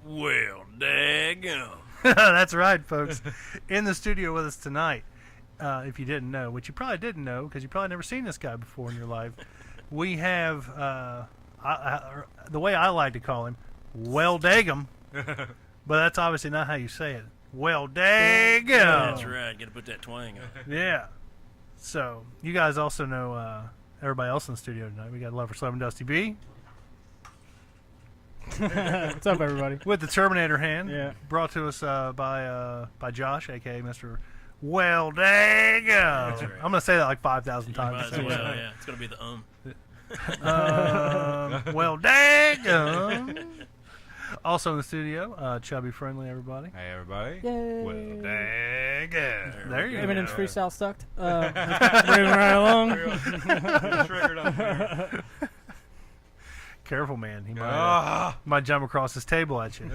Well, daggum. That's right, folks. In the studio with us tonight, if you didn't know, which you probably didn't know because you probably never seen this guy before in your life, we have, the way I like to call him, Welldagum. But that's obviously not how you say it. Welldagum. That's right. Got to put that twang on. Yeah. So, you guys also know everybody else in the studio tonight. We got Love for Slum Dusty B. What's up, everybody? With the Terminator hand. Yeah. Brought to us by Josh, a.k.a. Mr. Welldagum. That's right. I'm going to say that like 5,000 Might times. as well, yeah. It's going to be the Welldagum. Also in the studio, Chubby Friendly, everybody. Hey, everybody. Yay. Welldagum. There you Eminem's go. freestyle sucked. Moving right along. Triggered up here. Careful, man. He might jump across his table at you.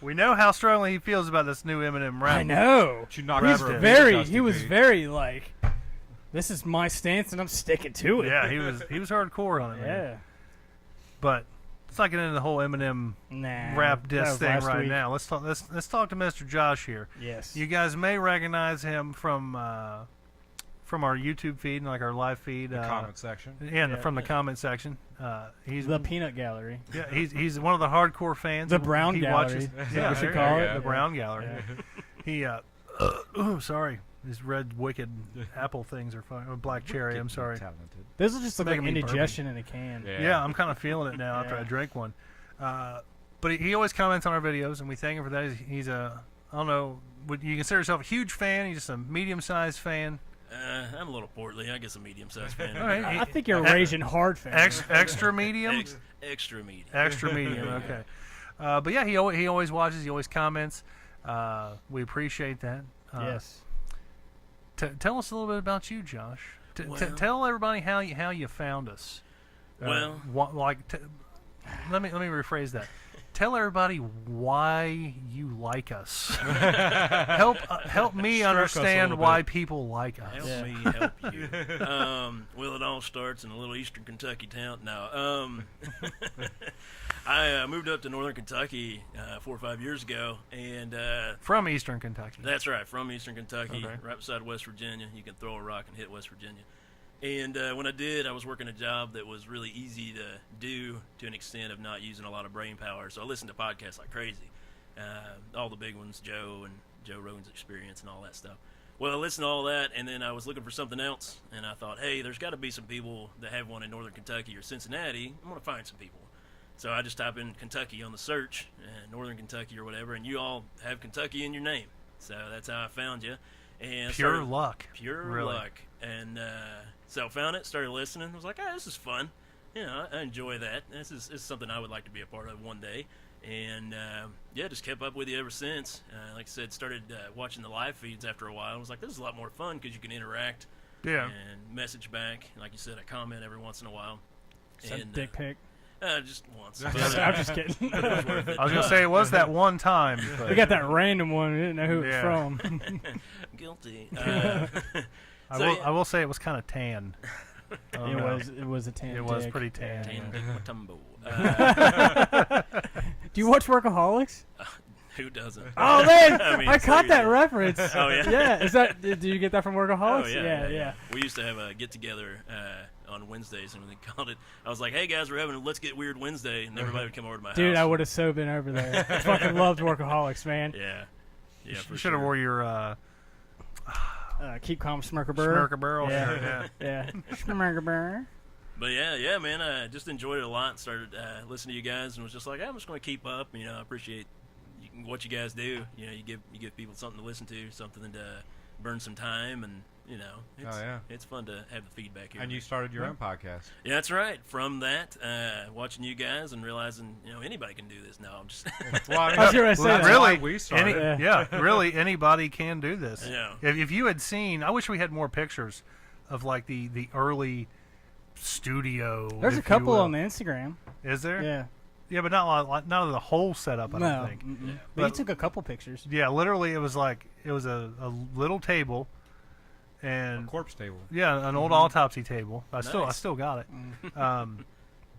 We know how strongly he feels about this new Eminem rap. I know. You knocked He's over a Very. Dusty He was B. very like, this is my stance and I'm sticking to it. Yeah, he was hardcore on it, man. Yeah. But let's not get into the whole Eminem Nah. rap that diss was thing last right week. now. Let's talk to Mr. Josh here. Yes. You guys may recognize him from our YouTube feed and like our live feed. The comment section. Yeah, from the comment section. He's the Peanut Gallery. yeah, he's one of the hardcore fans. The Brown he Gallery. Watches, Is yeah, that what you there call you it? go, the Yeah. Brown Gallery. Yeah. He sorry, these red wicked apple things are fun. Black cherry. I'm sorry. Talented. This will just look like Making me indigestion in a can. Yeah, I'm kind of feeling it now after Yeah. I drink one. But he always comments on our videos, and we thank him for that. He's a, I don't know, would you consider yourself a huge fan? He's just a medium-sized fan. I'm a little portly. I guess a medium-sized fan. All right. I think you're a raging hard fan. Extra medium? Extra medium. Extra medium, okay. But yeah, he always watches. He always comments. We appreciate that. Yes. Tell us a little bit about you, Josh. Well- Tell everybody how you found us. Well- Let me rephrase that. Tell everybody why you like us. help me Stroke us a understand little why bit. people like us. Help me help you. Well, it all starts in a little eastern Kentucky town. No, I moved up to northern Kentucky 4 or 5 years ago, and From Eastern Kentucky. that's right, from eastern Kentucky, Okay. right beside West Virginia. You can throw a rock and hit West Virginia. And when I did, I was working a job that was really easy to do to an extent of not using a lot of brain power. So I listened to podcasts like crazy. All the big ones, Joe and Joe Rogan's Experience and all that stuff. Well, I listened to all that, and then I was looking for something else. And I thought, hey, there's got to be some people that have one in northern Kentucky or Cincinnati. I'm going to find some people. So I just type in Kentucky on the search, northern Kentucky or whatever, and you all have Kentucky in your name. So that's how I found you. And Pure luck. Pure Really. luck. And so I found it, started listening. I was like, this is fun. You know, I enjoy that. This is something I would like to be a part of one day. And, just kept up with you ever since. Like I said, started watching the live feeds after a while. I was like, this is a lot more fun because you can interact Yeah. and message back. Like you said, I comment every once in a while. Send And, dick pic. just once. I'm just kidding. But it was worth it. I was gonna say it was that one time. But We got that random one. We didn't know who it was Yeah. from. Guilty. I will say it was kind of tan. Oh, no. It was a tan. It was dick. pretty tan. Tan Dick Matumbo. Do you watch Workaholics? Who doesn't? Oh man, I mean, I caught that seriously. reference. Oh, yeah? Yeah. Is that? Did you get that from Workaholics? Oh, yeah. We used to have a get together on Wednesdays, and we called it. I was like, "Hey guys, we're having a Let's Get Weird Wednesday," and everybody would come over to my Dude, I house. would have so been over there. I fucking loved Workaholics, man. Yeah, You for should have sure. wore your Keep calm, Smirker Burr. Smirker Barrel Yeah. shirt. Yeah. Yeah. Smirker Burr. But yeah, man, I just enjoyed it a lot. Started listening to you guys, and was just like, I'm just going to keep up. You know, I appreciate what you guys do. You know, you give people something to listen to, something to burn some time, and you know, it's fun to have the feedback here. And you started your own podcast. Yeah, that's right. From that, watching you guys and realizing, anybody can do this. No, I'm just. Well, I mean, I was gonna say that's that. why Really, we started. really, anybody can do this. Yeah. If you had seen, I wish we had more pictures of like the early studio. There's a if you couple will. on the Instagram. Is there? Yeah. Yeah, but not the whole setup. I No. don't think. Mm-mm. But But- you took a couple pictures. Yeah, literally, it was a little table, and A corpse table. yeah, an old autopsy table. I Nice. still got it.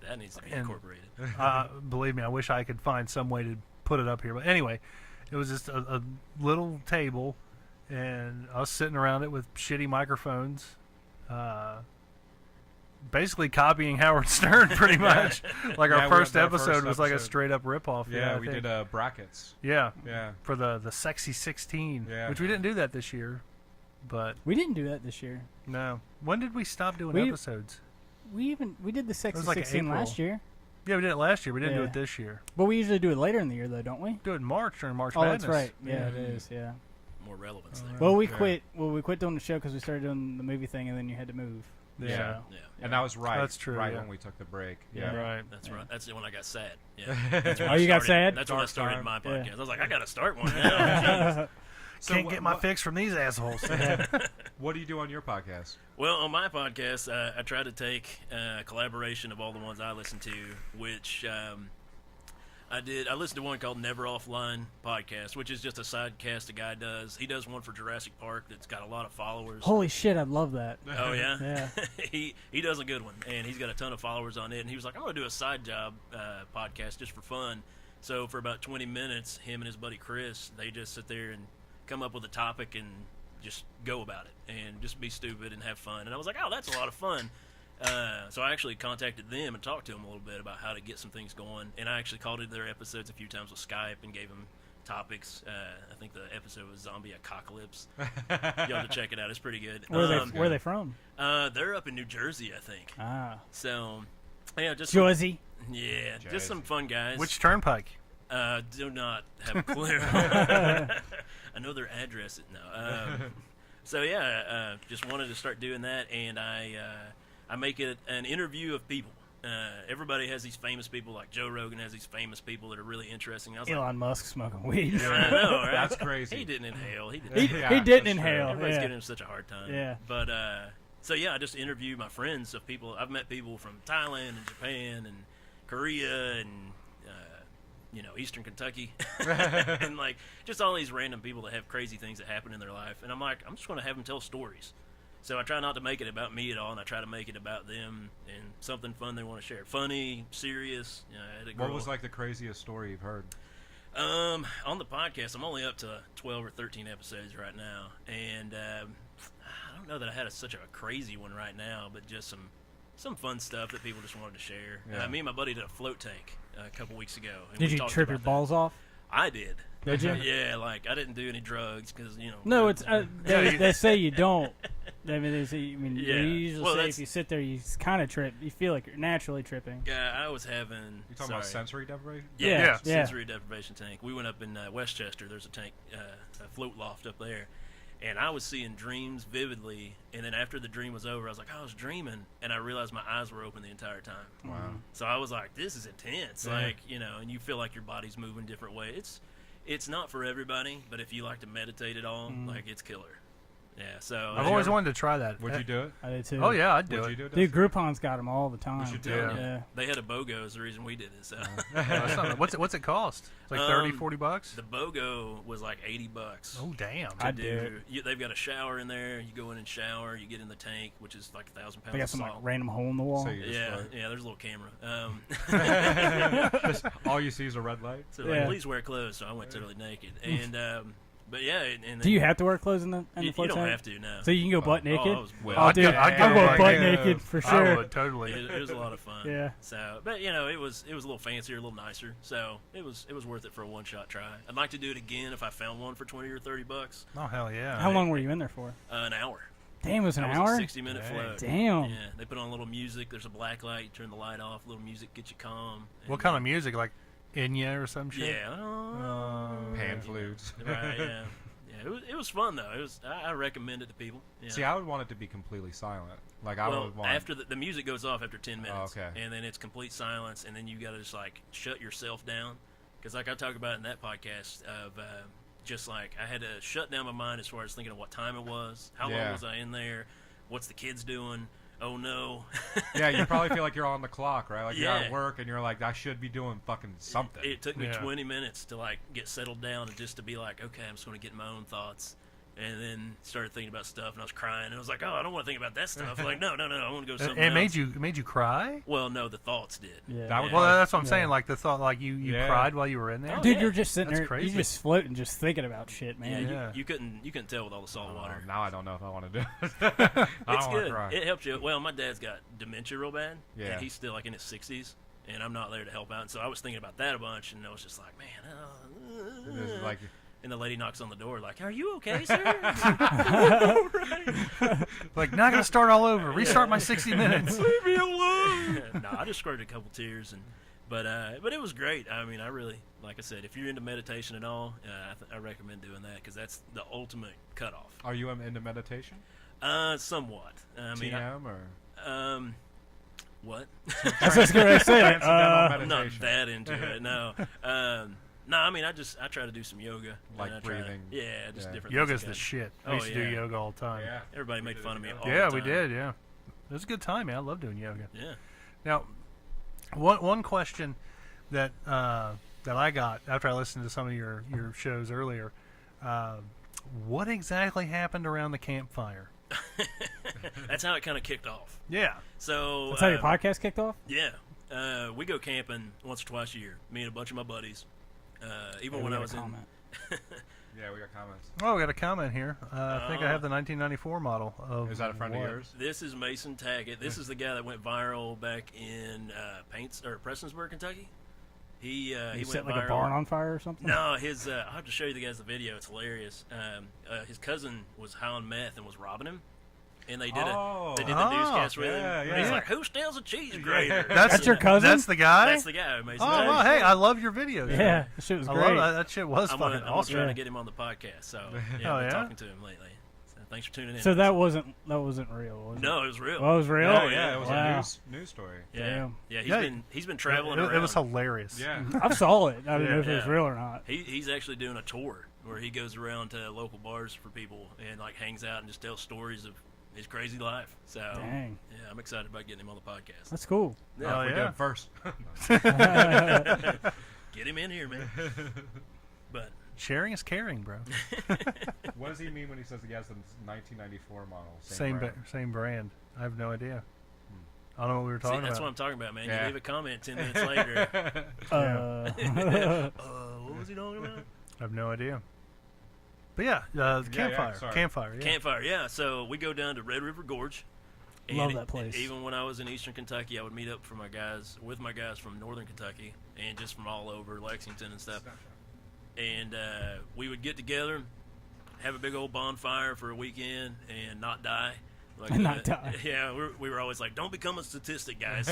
That needs to be And- incorporated. Believe me, I wish I could find some way to put it up here. But anyway, it was just a little table, and us sitting around it with shitty microphones, basically copying Howard Stern pretty much. Like Yeah, our we first had that episode first was like a episode. straight up ripoff. Yeah, I we think. did brackets. Yeah, Yeah. for the Sexy 16, Yeah. which we didn't do that this year. But We didn't do that this year. no, when did we stop doing We- episodes? We did the Sexy was like 16 April. last year, Yeah, we did it last year. We didn't do Yeah. it this year. but we usually do it later in the year though, don't we? Do it in March during March Oh, Madness. that's right. Yeah, it is. Yeah. More relevance there. Alright. Well, we Yeah. quit. Well, we quit doing the show because we started doing the movie thing, and then you had to move. Yeah. So, Yeah. And that was right. That's true, Right yeah. when we took the break. Yeah. Right. That's Yeah. right. That's when I got sad. Yeah. That's when Oh, I you got started- sad? That's when I Dark started time. my Yeah. podcast. I was like, I got to start one now. So Can't get my fix from these assholes. What do you do on your podcast? Well, on my podcast, I try to take a collaboration of all the ones I listen to, which I listened to one called Never Offline Podcast, which is just a sidecast a guy does. He does one for Jurassic Park that's got a lot of followers. Holy shit, I love that. Oh, yeah? Yeah. he does a good one, and he's got a ton of followers on it. And he was like, I'm going to do a side job podcast just for fun. So for about 20 minutes, him and his buddy Chris, they just sit there and come up with a topic and just go about it and just be stupid and have fun. And I was like, oh, that's a lot of fun. So I actually contacted them and talked to them a little bit about how to get some things going. And I actually called into their episodes a few times with Skype and gave them topics. I think the episode was Zombie Apocalypse. You'll have to check it out. It's pretty good. Where are they from? They're up in New Jersey, I think. Ah, So, yeah, just Jersey. yeah, Jersey. just some fun guys. Which turnpike? Do not have a clue. I know their address. No. So yeah, just wanted to start doing that, and I make it an interview of people. Everybody has these famous people, like Joe Rogan has these famous people that are really interesting. I was Elon Musk smoking weed. like, I know, right? That's crazy. He didn't inhale. He He, didn't. Yeah, he didn't that's true. inhale. Everybody's Yeah. giving him such a hard time. Yeah. But so yeah, I just interview my friends of people. I've met people from Thailand and Japan and Korea and Eastern Kentucky, and like just all these random people that have crazy things that happen in their life. And I'm like, I'm just going to have them tell stories. So I try not to make it about me at all, and I try to make it about them and something fun they want to share. Funny, serious. I had a What girl- was like the craziest story you've heard? on the podcast, I'm only up to 12 or 13 episodes right now, and I don't know that I had such a crazy one right now, but just some fun stuff that people just wanted to share. Yeah. Me and my buddy did a float tank a couple weeks ago. And Did we you talked trip your about that. balls off? I did. Did you? Yeah, like I didn't do any drugs because No, it's they say you don't. I mean, Yeah. they Well, usually say that's- if you sit there, you kind of trip. You feel like you're naturally tripping. Yeah, I was having. You talking about sensory deprivation? Yeah. sensory deprivation tank. We went up in Westchester. There's a tank, a float loft up there, and I was seeing dreams vividly. And then after the dream was over, I was like, I was dreaming, and I realized my eyes were open the entire time. Wow. So I was like, this is intense. Yeah. Like, and you feel like your body's moving different ways. It's not for everybody, but if you like to meditate at all, like it's killer. Yeah. So I've always wanted to try that. Would you do it? I did too. Oh yeah, I'd do Would it. you do it? Dude, Groupon's got them all the time. We should do Yeah. it. Yeah. They had a BOGO is the reason we did it. So That's not- what's it cost? It's like 30, 40 bucks. the BOGO was like $80. Oh damn. to I'd do it. They've got a shower in there. You go in and shower. You get in the tank, which is like 1,000 pounds They got of some like salt. random hole in the wall. So you just Yeah, float. yeah. There's a little camera. Just all you see is a red light. So like, Yeah. please wear clothes. So I went totally naked. And but yeah. And Do you have to wear clothes in the you float don't tank? have to. No. So you can go butt naked. Oh, I was well. Oh, dude, I'd I'm go going butt butt naked. naked for I sure. would totally. It was a lot of fun. Yeah. So, but it was a little fancier, a little nicer. So it was worth it for a one shot try. I'd like to do it again if I found one for $20 or $30. Oh hell yeah. How long were you in there for? An hour. Damn, it was an That hour? was a 60-minute Dang. float. Damn. Yeah, they put on a little music. There's a black light. You turn the light off. A little music gets you calm. What kind of music? Like Enya or some shit? Yeah. Pan flutes. Right. Yeah. Yeah. It was fun though. It was. I recommend it to people. Yeah. See, I would want it to be completely silent. Like I well, would want. after the music goes off after 10 minutes, okay. and then it's complete silence, and then you got to just like shut yourself down, because like I talk about in that podcast of just like I had to shut down my mind as far as thinking of what time it was, how long Yeah. was I in there, what's the kids doing, oh no. Yeah, you probably feel like you're on the clock, right? Like you're Yeah. at work and you're like, I should be doing fucking something. It took me Yeah. 20 minutes to like get settled down and just to be like, okay, I'm just going to get in my own thoughts. And then started thinking about stuff, and I was crying, and I was like, "Oh, I don't want to think about that stuff." Like, no, I want to go something It else. made you cry? Well, no, the thoughts did. Yeah. That was Well, like- that's what I'm saying. Yeah. Like the thought, like you cried while you were in there. Oh, Dude, yeah. you're just sitting That's there. crazy. You're just floating, just thinking about shit, Yeah, man. Yeah. you couldn't tell with all the salt water. Now I don't know if I want to do it. I It's don't want to good. cry. It helps you. Well, my dad's got dementia real bad, Yeah. and he's still like in his 60s, and I'm not there to help out. And so I was thinking about that a bunch, and I was just like, man, It's like, and the lady knocks on the door, like, "Are you okay, sir?" Like, not gonna start all over. Restart my 60 minutes. Leave me alone. No, I just squirted a couple tears, but it was great. I mean, I really, like I said, if you're into meditation at all, I recommend doing that because that's the ultimate cutoff. are you into meditation? Somewhat. I mean, TM or? what? That's what I was gonna say. Transcendental I'm not meditation. that into it. No. No, I mean, I try to do some yoga. Like and I try- breathing. Yeah, just Yeah. different. Yoga's things the like shit. Oh, We used to do yeah. yoga all the time. Yeah. that. Everybody make fun of me all Yeah, the we time. did. Yeah, it was a good time, man. I love doing yoga. Yeah. Now, one question that I got after I listened to some of your shows earlier, what exactly happened around the campfire? That's how it kind of kicked off. Yeah. So That's how your podcast kicked off. Yeah, we go camping once or twice a year. Me and a bunch of my buddies. Even Hey, when we I got a was in. comment. Yeah, we got comments. Oh, we got a comment here. I think I have the 1994 model of. Is that a friend what? of yours? This is Mason Taggett. This is the guy that went viral back in Prestonsburg, Kentucky. He You went set like viral. a barn on fire or something. No, his I'll have to show you the guys the video. It's hilarious. His cousin was high on meth and was robbing him, and they did Oh. the Oh, newscast with yeah, him. yeah. And he's like, "Who steals a cheese grater?" That's your cousin? That's the guy. That's the guy. Mason Oh, Taggett. well, hey, I love your videos. Yeah, that shit was I great. love that. That shit was I'm fucking gonna awesome. try Yeah. to get him on the podcast. So yeah, Oh, I've been yeah? talking to him lately. So thanks for tuning in. So that wasn't real, was it? No, it was real. Oh, it was real. Oh, Yeah, it was Wow. a news story. Yeah, Damn. yeah. Yeah. He's been traveling It around. was hilarious. Yeah. I saw it. I didn't know if it was Yeah. real or not. He's actually doing a tour where he goes around to local bars for people and like hangs out and just tells stories of his crazy life. So Dang, yeah, I'm excited about getting him on the podcast. that's cool. Oh, we yeah. did it first. Get him in here, man. But Sharing is caring, bro. What does he mean when he says he has the 1994 model? Same brand? same brand. I have no idea. I don't know what we were see, talking that's what about. I'm talking about, man. Yeah. You leave a comment 10 minutes later. What was he talking about? I have no idea. But yeah, the campfire. sorry. Campfire. Yeah. Campfire, yeah. So we go down to Red River Gorge. Love that place. Even when I was in Eastern Kentucky, I would meet up with my guys from Northern Kentucky and just from all over Lexington and stuff. And we would get together, have a big old bonfire for a weekend, and not die. Like, Not die. Yeah, we were always like, don't become a statistic, guys.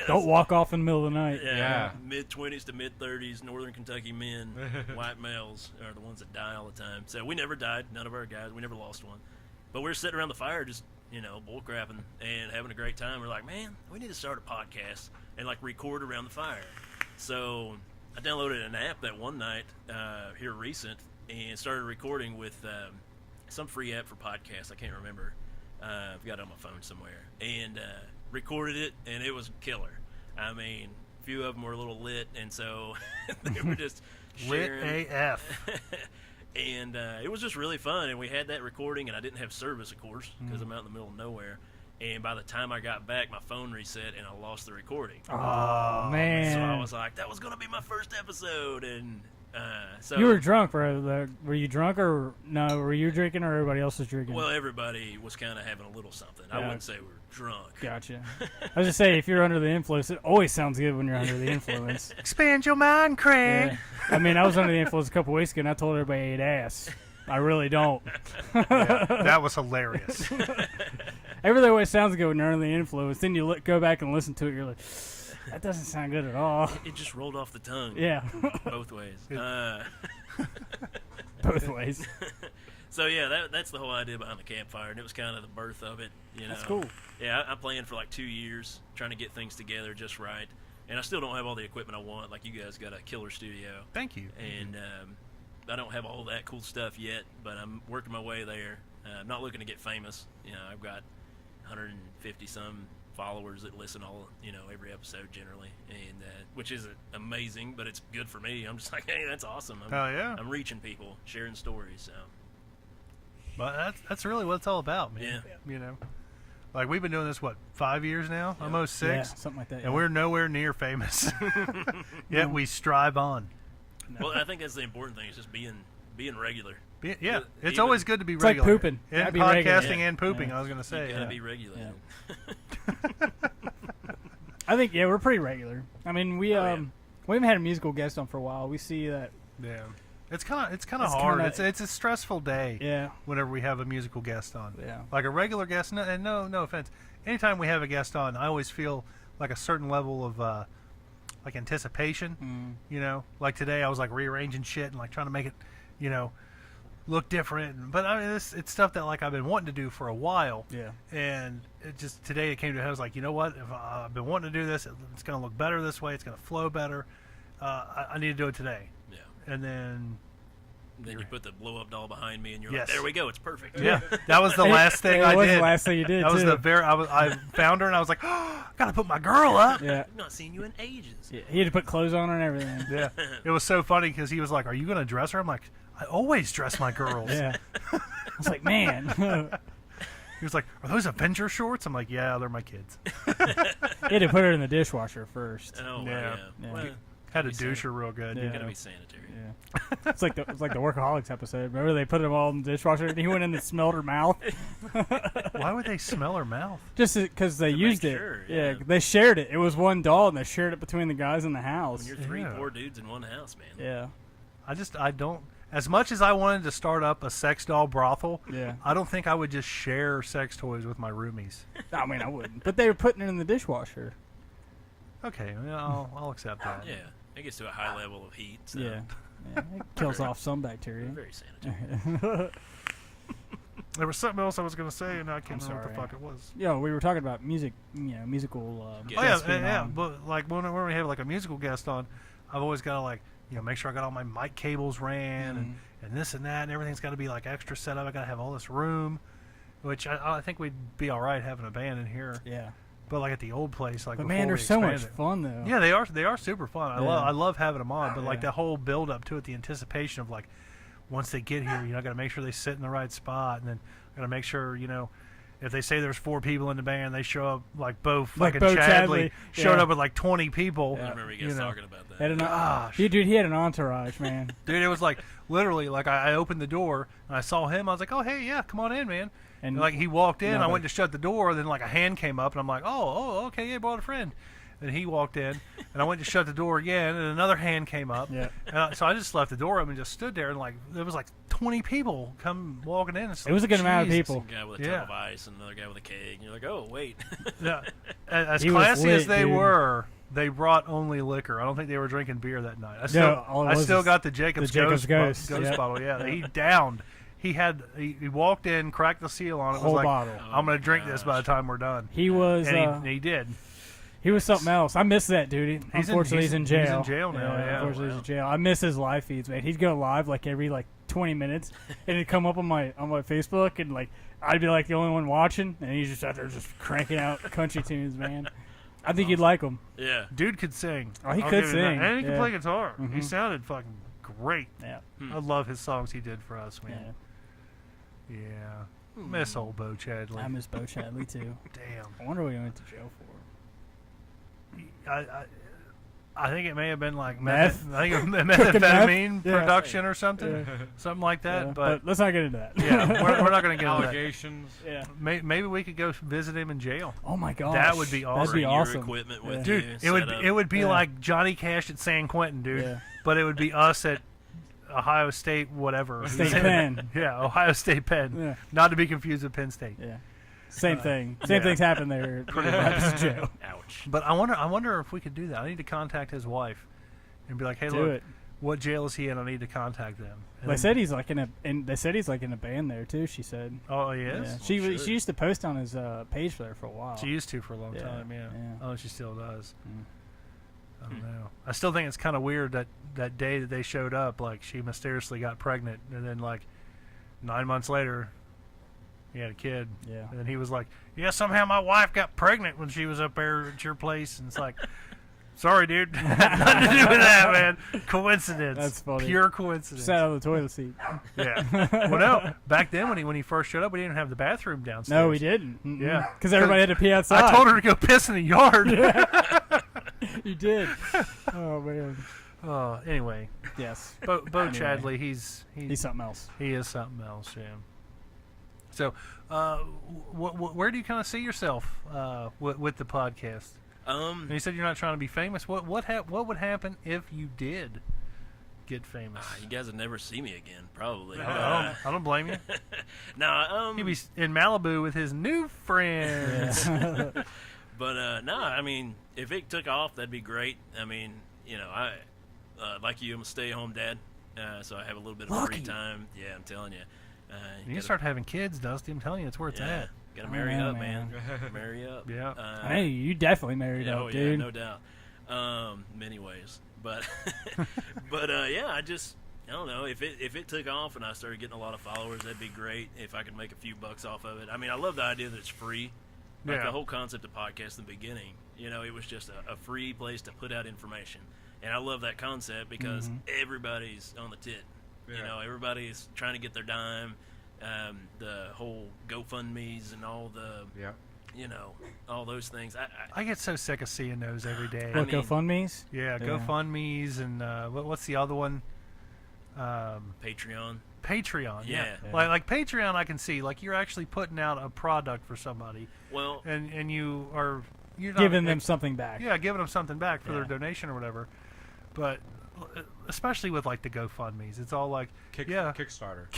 Don't walk off in the middle of the night. Yeah. Mid-20s to mid-30s, Northern Kentucky men, white males, are the ones that die all the time. So we never died. None of our guys. We never lost one. But we were sitting around the fire just, bull crapping and having a great time. We're like, man, we need to start a podcast and, like, record around the fire. So I downloaded an app that one night here recent and started recording with some free app for podcasts. I can't remember. I've got it on my phone somewhere. And recorded it, and it was killer. I mean, a few of them were a little lit, and so they were just Lit sharing. AF. And it was just really fun. And we had that recording, and I didn't have service, of course, because I'm out in the middle of nowhere. And by the time I got back, my phone reset, and I lost the recording. Oh, man. So I was like, that was going to be my first episode. And so You were drunk, bro. Were you drunk or no? Were you drinking or everybody else was drinking? Well, everybody was kind of having a little something. I Yeah. wouldn't say we were drunk. Gotcha. I was just saying, if you're under the influence, it always sounds good when you're under the influence. Expand your mind, Craig. Yeah. I mean, I was under the influence a couple weeks ago, and I told everybody I ate ass. I really don't. That was hilarious. Everything always sounds good when you're under the influence. Then you go back and listen to it, you're like, that doesn't sound good at all. It just rolled off the tongue. Yeah, Both ways. both ways. So yeah, that's the whole idea behind the campfire, and it was kind of the birth of it. That's cool. Yeah, I planned for like 2 years trying to get things together just right, and I still don't have all the equipment I want. Like you guys got a killer studio, Thank you. and I don't have all that cool stuff yet, but I'm working my way there. I'm not looking to get famous. I've got 150 some followers that listen every episode generally, and which is amazing, but it's good for me. I'm just like, hey, that's awesome. Hell yeah. I'm reaching people, sharing stories. So But that's really what it's all about, man. Yeah. You know, like we've been doing this 5 years now, almost 6, Yeah, something like that. and we're nowhere near famous. Yet we strive on. Well, I think that's the important thing. Is just being regular. It's Even- always good to be It's like regular. pooping. And Gotta be regular. podcasting Yeah. and pooping. Yeah. I was gonna say. You gotta Yeah. be regular. Yeah. I think we're pretty regular. I mean, we yeah. we haven't had a musical guest on for a while. We see that. Yeah. It's kind of It's hard. kinda- It's a stressful day. Yeah. Whenever we have a musical guest on. Yeah. Like a regular guest, and no offense. Anytime we have a guest on, I always feel like a certain level of like anticipation. Mm. You know, like today I was like rearranging shit and like trying to make it, you know, look different. But I mean, it's stuff that like I've been wanting to do for a while. Yeah. And it just today it came to a head. I was like, you know what? If I've been wanting to do this, it's going to look better this way. It's going to flow better. I need to do it today. Yeah. And then. Then you put the blow up doll behind me, and you're Yes. like, "There we go, it's perfect." Yeah, that was the last thing It I was did. the last thing you did. That was too. the very. I found her and I was like, oh, I gotta put my girl up. Yeah. I've not seen you in ages. Yeah. He had to put clothes on her and everything. Yeah, it was so funny because he was like, "Are you gonna dress her?" I'm like, "I always dress my girls." Yeah. I was like, man. He was like, "Are those Avenger shorts?" I'm like, "Yeah, they're my kids." He had to put her in the dishwasher first. Oh Yeah. yeah. Yeah. Well, Had to Gotta be douche her real good. Yeah. You gotta know? be sanitary. Yeah. It's like the Workaholics episode. Remember they put them all in the dishwasher and he went in and smelled her mouth Why would they smell her mouth? just because they To used make it. sure, yeah, yeah. they shared it. It was one doll and they shared it between the guys in the house. When you're three Yeah. poor dudes in one house, man. Yeah. I don't. As much as I wanted to start up a sex doll brothel, Yeah. I don't think I would just share sex toys with my roomies. I mean, I wouldn't. But they were putting it in the dishwasher. Okay, well, I'll accept that. Yeah. It gets to a high level of heat. So Yeah. Yeah. It kills off some bacteria. Very sanitary. There was something else I was going to say, and I can't I'm remember what the sorry. fuck it was. Yeah, we were talking about music, musical. Yeah. Oh yeah, guests being yeah. on. But like when we have like a musical guest on, I've always got to like make sure I got all my mic cables ran and this and that and everything's got to be like extra set up. I got to have all this room, which I think we'd be all right having a band in here. Yeah. But like at the old place, like But before man, we they're so much expanded- fun though. Yeah, they are super fun. Yeah. I love having them on. But like Yeah. the whole build up to it, the anticipation of like once they get here, I got to make sure they sit in the right spot, and then I got to make sure if they say there's 4 people in the band, they show up like Bo Like fucking Bo Chadley Chadley, showed yeah. up with like 20 people. I remember you you guys know. talking about that. Had an, Gosh. dude, he had an entourage, man. Dude, it was like literally like I opened the door and I saw him. I was like, "Oh, hey, yeah, come on in, man." And And like he walked in, I nobody- went to shut the door. Then like a hand came up, and I'm like, "Oh, okay, yeah, brought a friend." And he walked in, and I went to shut the door again, and another hand came up. Yeah. So I just left the door open and just stood there, and like there was like 20 people come walking in. It's It was a good amount of Jesus. people. Some guy with a Yeah. ton of ice and another guy with a keg. And you're like, oh, wait. Yeah. As He was classy as lit, they dude. were, they brought only liquor. I don't think they were drinking beer that night. all it I was still is got the Jacob's, the Jacob's Ghost yeah. bottle. Yeah, he downed. He walked in, cracked the seal on it. Whole was like, bottle. I'm gonna drink this by the gosh. time we're done. He was. And he did. He was something else. I miss that dude. Unfortunately, he's in jail. He's in jail now. Yeah. Unfortunately, he's in jail. I miss his live feeds, man. He'd go live like every 20 minutes, and it'd come up on my Facebook, and like I'd be like the only one watching, and he's just out there just cranking out country tunes, man. I think you'd like him. Yeah. Dude could sing. Oh, he I'll could give you that. sing. and he could Yeah. play guitar. He Mhm. sounded fucking great. Yeah. I love his songs he did for us, Yeah. man. Yeah. Miss old Bo Chadley. I miss Bo Chadley too. Damn. I wonder what he went to jail for. I think it may have been like Meth? I think it was Cooking meth? methamphetamine Yeah. production or something, Yeah. something like that. Yeah, But let's not get into that. yeah, we're not going to get into that. Allegations. Yeah. Maybe we could go visit him in jail. Oh my gosh. That would be awesome. That'd be Bring awesome. your equipment with Dude, you. it would be Yeah. like Johnny Cash at San Quentin, dude. Yeah. But it would be us at Ohio State, whatever. State Penn. Yeah, Ohio State Penn. Yeah. Not to be confused with Penn State. Yeah. Same thing. Same yeah. things happen there. Pretty much jail. Ouch. But I wonder if we could do that. I need to contact his wife and be like, hey, Do look, it. what jail is he in? I need to contact them. And They then- said he's like in a band there too. She said. Oh, he is? Yeah. Oh, She used to post on his page there for a while. She used to for a long Yeah, time, yeah. yeah. Oh, she still does. Mm. I don't know. I still think it's kind of weird that day that they showed up, like she mysteriously got pregnant, and then like 9 months later, he had a kid. Yeah. And then he was like, "Yeah, somehow my wife got pregnant when she was up there at your place." And it's like, Sorry, dude. Had nothing to do with that, man. Coincidence. That's funny. Pure coincidence. Sat on the toilet seat. Yeah. Well, no. Back then, when he first showed up, we didn't have the bathroom downstairs. No, we didn't. Mm-mm. Yeah. Because everybody had to pee outside. I told her to go piss in the yard. You did. Oh, man. Anyway, Yes. Bo Anyway. Chadley, he's something else. he is something else, yeah. So, where do you kind of see yourself with the podcast? And you said you're not trying to be famous. What would happen if you did get famous? You guys would never see me again, probably. I don't blame you. He'd be in Malibu with his new friends. But no, I mean, if it took off, that'd be great. I mean, I like you, I'm a stay-at-home dad, so I have a little bit of free time. Yeah, I'm telling you. You start having kids, Dusty. I'm telling you, it's where it's at. Gotta marry up, man. Marry up. Yeah. Hey, you definitely married up, dude. Yeah, no doubt. Many ways, but yeah, I don't know if it took off and I started getting a lot of followers, that'd be great. If I could make a few bucks off of it. I mean, I love the idea that it's free. Like the whole concept of podcast in the beginning, it was just a free place to put out information, and I love that concept because everybody's on the tit. Yeah. Everybody's trying to get their dime. The whole GoFundMes and all the, all those things. I get so sick of seeing those every day. What, GoFundMes? Yeah, GoFundMes and what's the other one? Patreon. Patreon, yeah. Yeah. Like Patreon, I can see. Like you're actually putting out a product for somebody. Well, and you're not Giving them something back. Yeah, giving them something back for their donation or whatever. But especially with like the GoFundMes, it's all like Kickstarter.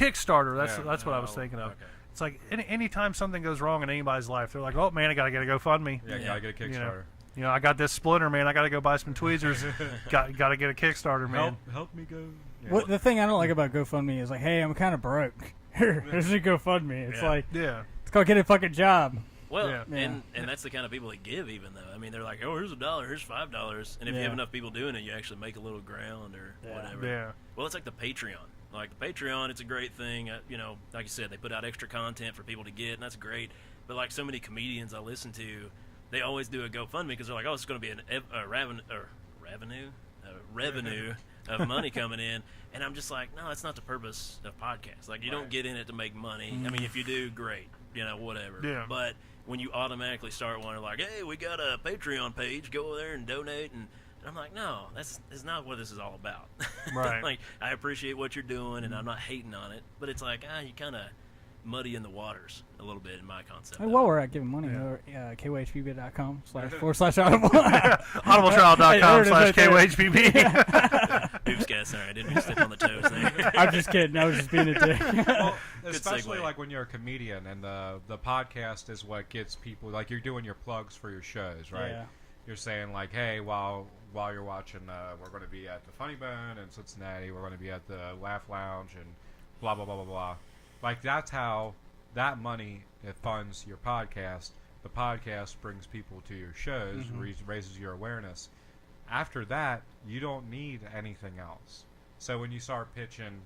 That's what I was thinking of. Okay. It's like anytime something goes wrong in anybody's life, they're like, oh man, I gotta get a GoFundMe. Yeah, gotta get a Kickstarter. I got this splinter, man. I gotta go buy some tweezers. Gotta get a Kickstarter, man. Help me go. Yeah. What the thing I don't like about GoFundMe is like, hey, I'm kind of broke. Here's a GoFundMe. It's like, it's called get a fucking job. Well, Yeah. and that's the kind of people that give, even though. I mean, they're like, oh, here's $1, here's $5. And if you have enough people doing it, you actually make a little ground or whatever. Yeah. Well, it's like the Patreon. Like the Patreon, it's a great thing. Like you said, they put out extra content for people to get, and that's great. But like so many comedians I listen to, they always do a GoFundMe because they're like, oh, it's going to be a revenue of money coming in. And I'm just like, no, that's not the purpose of podcasts. Like, you don't get in it to make money. I mean, if you do, great. Whatever. Yeah. But when you automatically start one, like, hey, we got a Patreon page, go over there and donate. And I'm like, no, that's not what this is all about. Right. Like, I appreciate what you're doing, and I'm not hating on it. But it's like, you kind of muddy in the waters a little bit in my concept. Hey, while we're at giving money, KYHPB.com//audible. Audibletrial.com/KYHPB. Oops, guys, sorry, I didn't mean to step on the toes there. I'm just kidding. I was just being a dick. Well, Good especially segue. like when you're a comedian and the podcast is what gets people, like you're doing your plugs for your shows, right? Yeah. You're saying like, hey, while you're watching, we're going to be at the Funny Bone in Cincinnati, we're going to be at the Laugh Lounge and blah blah blah blah blah. Like that's how that money it funds your podcast. The podcast brings people to your shows, raises your awareness. After that, you don't need anything else. So when you start pitching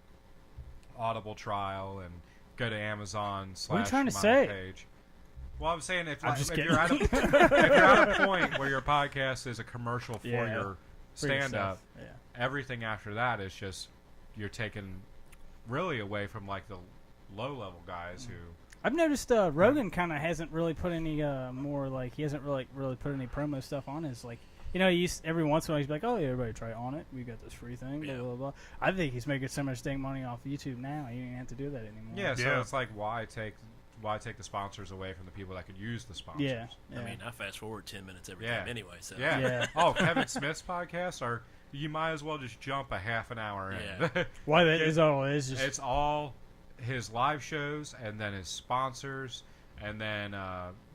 Audible trial and go to Amazon / What are you trying to my say? page. Well, I'm saying if just you're kidding. if you're at a point where your podcast is a commercial for Yeah. your For yourself. stand-up, Yeah. everything after that is just you're taking really away from like the low-level guys who. I've noticed Rogan kind of hasn't really put any more like he hasn't really put any promo stuff on his like every once in a while he's like, oh yeah, everybody try on it, we got this free thing, blah blah blah. I think he's making so much dang money off YouTube now he don't have to do that anymore. Yeah, so it's like why take the sponsors away from the people that could use the sponsors? Yeah. I mean, I fast forward 10 minutes every Yeah. time anyway. So Yeah. Oh, Kevin Smith's podcast, or you might as well just jump a half an hour in. Yeah. Why that is all it is just It's all his live shows, and then his sponsors, and then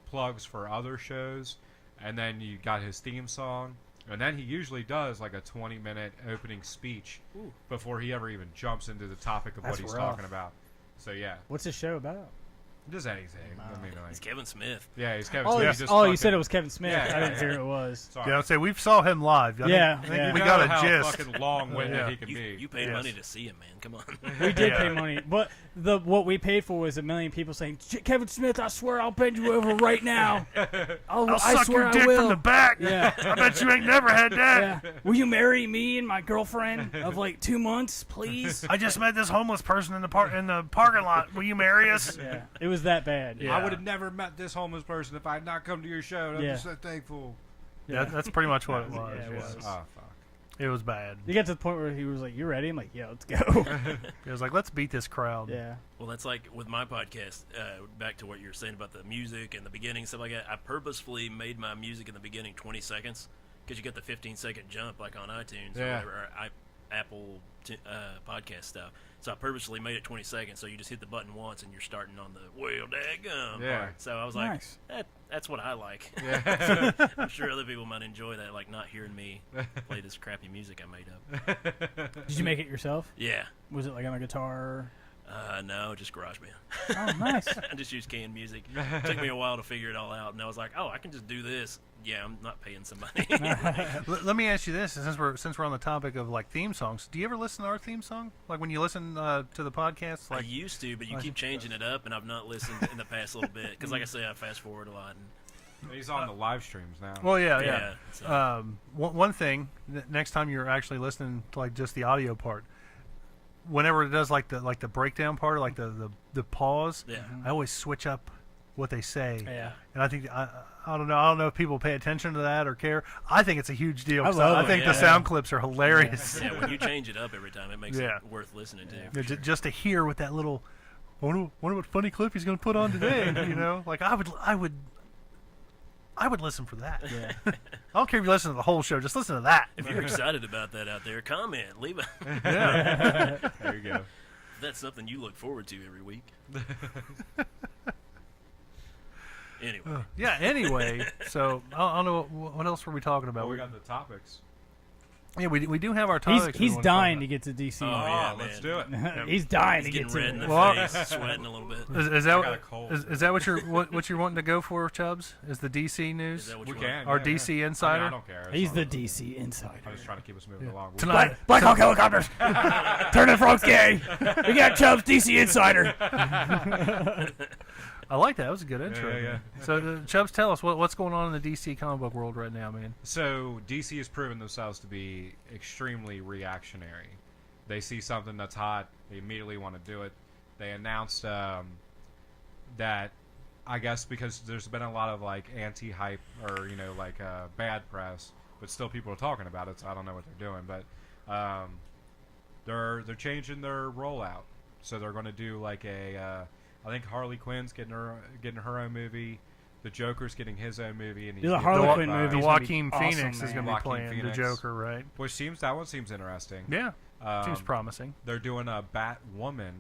plugs for other shows, and then you got his theme song, and then he usually does like a 20-minute opening speech before he ever even jumps into the topic of That's what he's rough. talking about. So yeah, What's his show about? Just anything. I mean, like, It's Kevin Smith. yeah, he's Kevin Oh, Smith. you, He just you fucking- said it was Kevin Smith. Yeah, I didn't yeah, hear yeah. who it was. Sorry. Yeah, I'd say we saw him live. I Yeah, think yeah. we You got know a how gist. fucking long-winded Yeah. he can be. You paid Yes. money to see him, man. Come on. We did Yeah. pay money, but what we paid for was a million people saying, "Kevin Smith, I swear I'll bend you over right now. I'll I suck swear your I dick will." from the back. Yeah. I bet you ain't never had that. Yeah. Will you marry me and my girlfriend of like 2 months, please? I just met this homeless person in the parking lot. Will you marry us? Yeah, it was that bad. Yeah. I would have never met this homeless person if I had not come to your show. I'm Yeah. just so thankful. Yeah, that's pretty much what it was. Yeah, it was. Oh, fuck. It was bad. You get to the point where he was like, "You ready?" I'm like, "Yeah, let's go." It was like, let's beat this crowd. Yeah. Well, that's like with my podcast. Back to what you were saying about the music and the beginning stuff like that. I purposefully made my music in the beginning 20 seconds because you get the 15-second jump like on iTunes or Yeah. whatever, or Apple podcast stuff. So I purposely made it 20 seconds, so you just hit the button once and you're starting on the well dadgum Yeah. part. So I was Nice. like, that's what I like. Yeah. I'm sure other people might enjoy that, like not hearing me play this crappy music I made up. Did you make it yourself? Yeah. Was it like on a guitar? No, just GarageBand. Oh, nice. I just use canned music. It took me a while to figure it all out, and I was like, "Oh, I can just do this." Yeah, I'm not paying somebody. Let me ask you this: since we're on the topic of like theme songs, do you ever listen to our theme song? Like when you listen to the podcast, I like used to, but you keep changing it up, and I've not listened in the past little bit because, like I say, I fast forward a lot. And, He's on the live streams now. well, yeah. so- One thing, next time you're actually listening to like just the audio part, whenever it does like the breakdown part, or like the pause, yeah. I always switch up what they say. Yeah. And I think I don't know if people pay attention to that or care. I think it's a huge deal. 'Cause love I it, think yeah. the sound clips are hilarious. Yeah, when you change it up every time, it makes Yeah. it worth listening to. Yeah, for sure. just to hear what that little, wonder what funny clip he's going to put on today. You know, like I would listen for that. Yeah. I don't care if you listen to the whole show. Just listen to that. If you're excited about that out there, comment, leave a. Yeah. There you go. That's something you look forward to every week. Anyway, Yeah. Anyway, so I don't know what else were we talking about. Well, we got the topics. Yeah, we do have our topics. He's dying to get to DC. Oh, yeah, let's man. do it. He's dying he's to get getting red to in it. the Well- face, sweating a little bit. Is I got a that cold. is that what you're wanting to go for, Chubbs? Is the DC Is news? that what We you can. Our yeah, DC yeah. Insider? I mean, I don't care. It's He's all the right. DC insider. I'm just trying to keep us moving Yeah. along. Tonight. Black Hawk helicopters. Turn the frogs gay. We got Chubb's DC insider. I like that. That was a good intro. yeah, yeah. So, Chubbs, tell us what's going on in the DC comic book world right now, man. So DC has proven themselves to be extremely reactionary. They see something that's hot, they immediately want to do it. They announced that, I guess because there's been a lot of like anti-hype or bad press, but still people are talking about it. So I don't know what they're doing, but they're changing their rollout. So they're going to do like I think Harley Quinn's getting her own movie. The Joker's getting his own movie, and he's The getting Harley directed Quinn by- movie. The He's gonna be Joaquin awesome, Phoenix is man. going to be Joaquin playing Phoenix. the Joker, right? Which that one seems interesting. Yeah, seems Um, promising. They're doing a Batwoman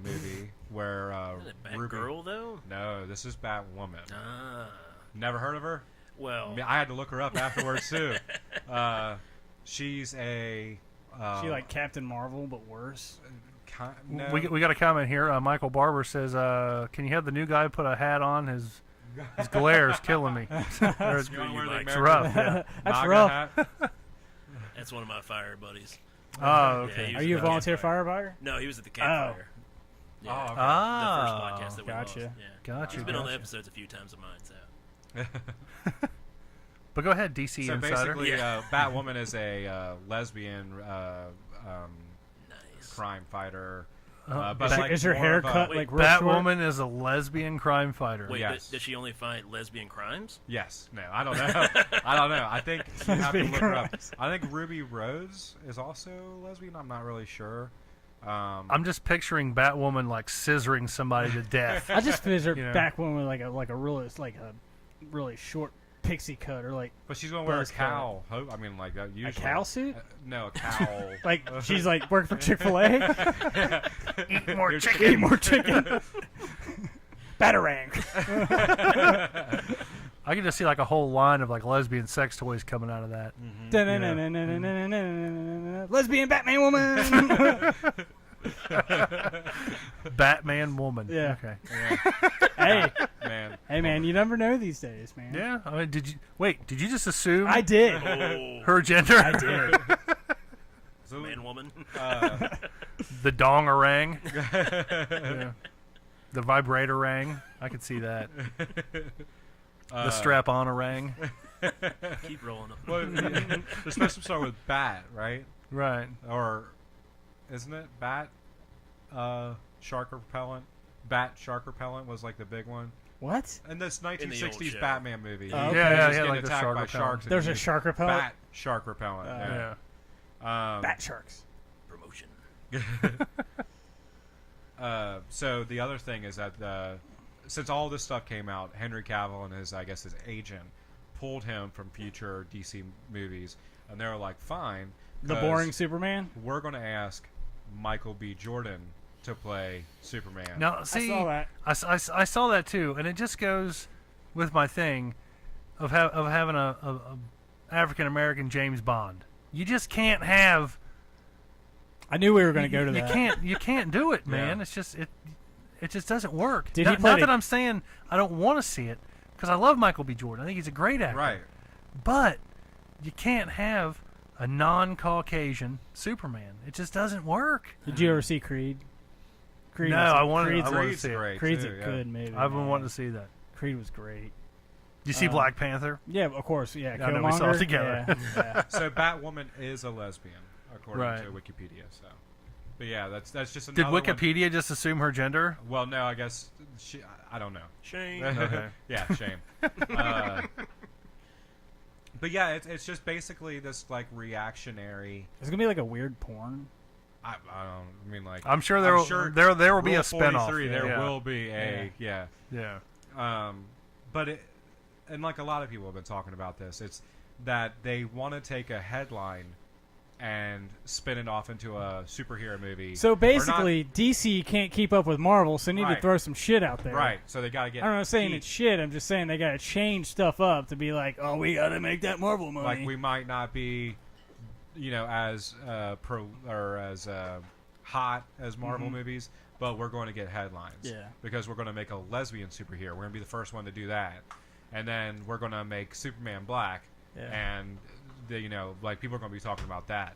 movie where Is it Ruby. Batgirl, though? No, this is Batwoman. Ah. Never heard of her? Well, I mean, I had to look her up afterwards too. She's a. She like Captain Marvel, but worse. No. We got a comment here. Michael Barber says, "Can you have the new guy put a hat on? His glare is killing me." You wanna wear the It's American rough. Yeah. That's MAGA rough. hat? that's one of my fire buddies. Oh, Yeah, okay. he Are was you a at the volunteer campfire. firefighter? No, he was at the campfire. Oh, okay. The first Ah, podcast that we Gotcha. lost. Yeah. Gotcha, He's been on the gotcha. episodes a few times of mine, so. But go ahead, DC So Insider. basically, Yeah. Batwoman is a lesbian Nice. crime fighter. Uh, But Is, like is her more hair of a- cut Wait, like real short? Batwoman is a lesbian crime fighter. Wait, Yes. does she only fight lesbian crimes? Yes. No, I don't know. I don't know. I think you have to Lesbian look her up. crimes. I think Ruby Rose is also lesbian. I'm not really sure. I'm just picturing Batwoman like scissoring somebody to death. I just picture You know. Batwoman with like a really short pixie cut or like But she's gonna wear a Buzz cut. cowl. I mean, like usually. a cow suit. No, a cowl. Like she's like working for Chick-fil-A. Eat more You're chicken. Eat more chicken. Batarang. I can just see like a whole line of like lesbian sex toys coming out of that. Lesbian Batman woman. Batman woman. Yeah. Okay. Hey, Man. hey, man, you never know these days, man. Yeah. I mean, did you just assume I did. Oh, her gender? I did. So, man, woman. The dong-a-rang. Yeah. The vibrator-rang. I could see that. The strap-on-a-rang. Keep rolling them. Well, yeah, they're supposed to start with bat, right? Right. Or isn't it bat? Shark repellent. Bat shark repellent was like the big one. What? In this the old 1960s show. Batman movie. Oh, okay. Yeah, He's getting like the attacked shark by repellent. sharks. and There's a he's shark repellent? Bat shark repellent. Yeah. Bat sharks. Promotion. So the other thing is that since all this stuff came out, Henry Cavill and his agent pulled him from future DC movies, and they were like, "Fine, The 'cause boring Superman? We're going to ask Michael B. Jordan to play Superman." Now, see, saw that. I saw that too, and it just goes with my thing of having a African American James Bond. You just can't have. I knew we were going to go to that. You can't do it, man. Yeah. It's just it just doesn't work. Did he not play not the- that I'm saying I don't want to see it, because I love Michael B. Jordan. I think he's a great actor. Right. But you can't have a non-Caucasian Superman. It just doesn't work. Did you ever see Creed? Creed No, was- I wanted Creed's, to Creed's see it. great. Creed's too, a yeah. good movie. I've been man. wanting to see that. Creed was great. Did you see Black Panther? Yeah, of course. Yeah, I know, we saw it Killmonger, together. Yeah, yeah. So Batwoman is a lesbian, according Right. to Wikipedia. So, but yeah, that's just Did another one. Wikipedia just assume her gender? Well, no, I guess I don't know. Shame. Okay. Yeah, shame. But yeah, it's just basically this like reactionary. It's gonna be like a weird porn. I don't. I mean, like I'm sure there will be Rule a spinoff. 43, there yeah. will be a yeah. Yeah. But it, and like a lot of people have been talking about this, it's that they want to take a headline and spin it off into a superhero movie. So Or not- basically, DC can't keep up with Marvel, so they need to Right. throw some shit out there. right? So they got to get. I'm not saying heat. it's shit. I'm just saying they gotta change stuff up to be like, oh, we gotta make that Marvel money. Like we might not be, as pro or as hot as Marvel movies, but we're going to get headlines. Yeah. Because we're going to make a lesbian superhero. We're going to be the first one to do that, and then we're going to make Superman black, Yeah. and like people are going to be talking about that.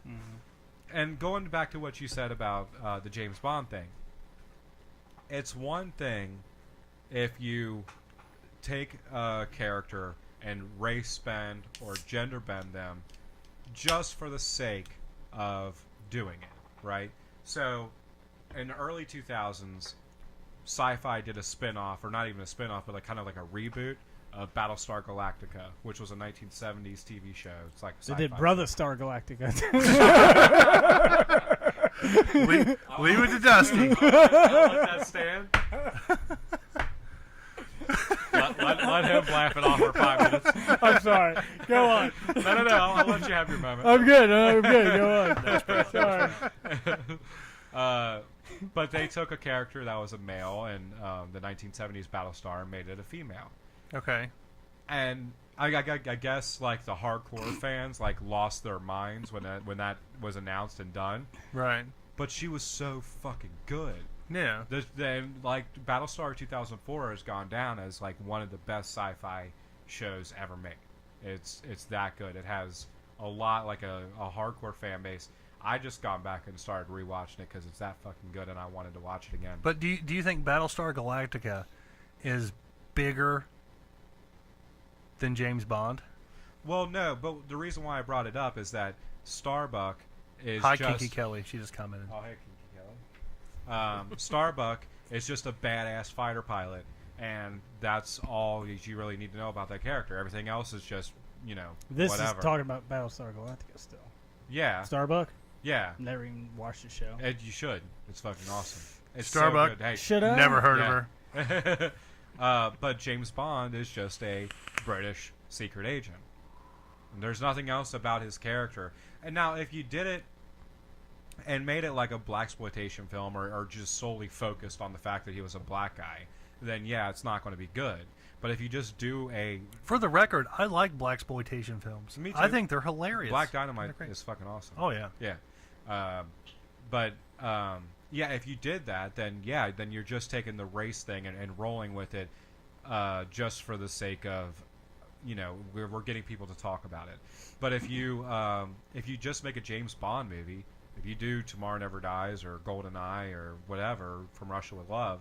And going back to what you said about the James Bond thing, it's one thing if you take a character and race bend or gender bend them just for the sake of doing it, right? So, in the early 2000s, Sci-Fi did a spin-off, or not even a spin-off, but kind of like a reboot of Battlestar Galactica, which was a 1970s TV show. It's like They sci-fi. did Brother Star Galactica. Leave it to Dusty. Let that stand. let him laugh it off for 5 minutes. I'm sorry. Go on. No. I'll let you have your moment. I'm good. Go on. Sorry. But they took a character that was a male in the 1970s Battlestar and made it a female. Okay. And I guess like the hardcore fans like lost their minds when that was announced and done. Right. But she was so fucking good. Yeah. Then like Battlestar 2004 has gone down as like one of the best sci-fi shows ever made. It's that good. It has a lot like a hardcore fan base. I just gone back and started rewatching it because it's that fucking good, and I wanted to watch it again. But do you think Battlestar Galactica is bigger than James Bond? Well, no, but the reason why I brought it up is that Starbuck is Hi, just... Kinky Kelly. She just commented. Oh, hey, Kinky Kelly. Starbuck is just a badass fighter pilot, and that's all you really need to know about that character. Everything else is just, This whatever. is talking about Battlestar Galactica still. Yeah, Starbuck? yeah. Never even watched the show. And you should. It's fucking awesome. It's Starbuck? So good. Hey, Should I? Never heard Yeah. of her. But James Bond is just a British secret agent. And there's nothing else about his character. And now, if you did it and made it like a blaxploitation film, or just solely focused on the fact that he was a black guy, then yeah, it's not going to be good. But if you just do a For the record, I like blaxploitation films. Me too. I think they're hilarious. Black Dynamite They're great. is fucking awesome. Oh yeah. Yeah. But Yeah, if you did that, then then you're just taking the race thing and rolling with it, just for the sake of, we're getting people to talk about it. But if you just make a James Bond movie, if you do Tomorrow Never Dies or GoldenEye or whatever, From Russia with Love,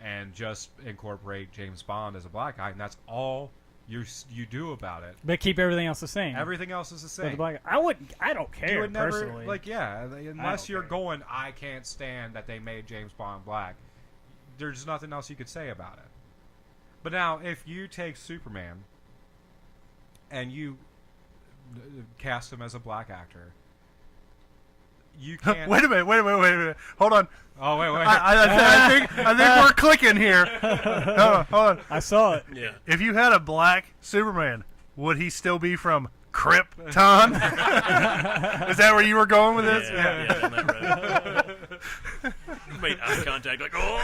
and just incorporate James Bond as a black guy, and that's all you do about it. But keep everything else the same. Everything else is the So the same. black, I don't care You would never, personally. unless you're care. going, I can't stand that they made James Bond black. There's nothing else you could say about it. But now, if you take Superman and you cast him as a black actor, you can't. Wait a minute. Hold on. Oh, wait. I think we're clicking here. Hold on. I saw it. Yeah. If you had a black Superman, would he still be from Krypton? Is that where you were going with this? Yeah, on that road. Made eye contact, like, oh!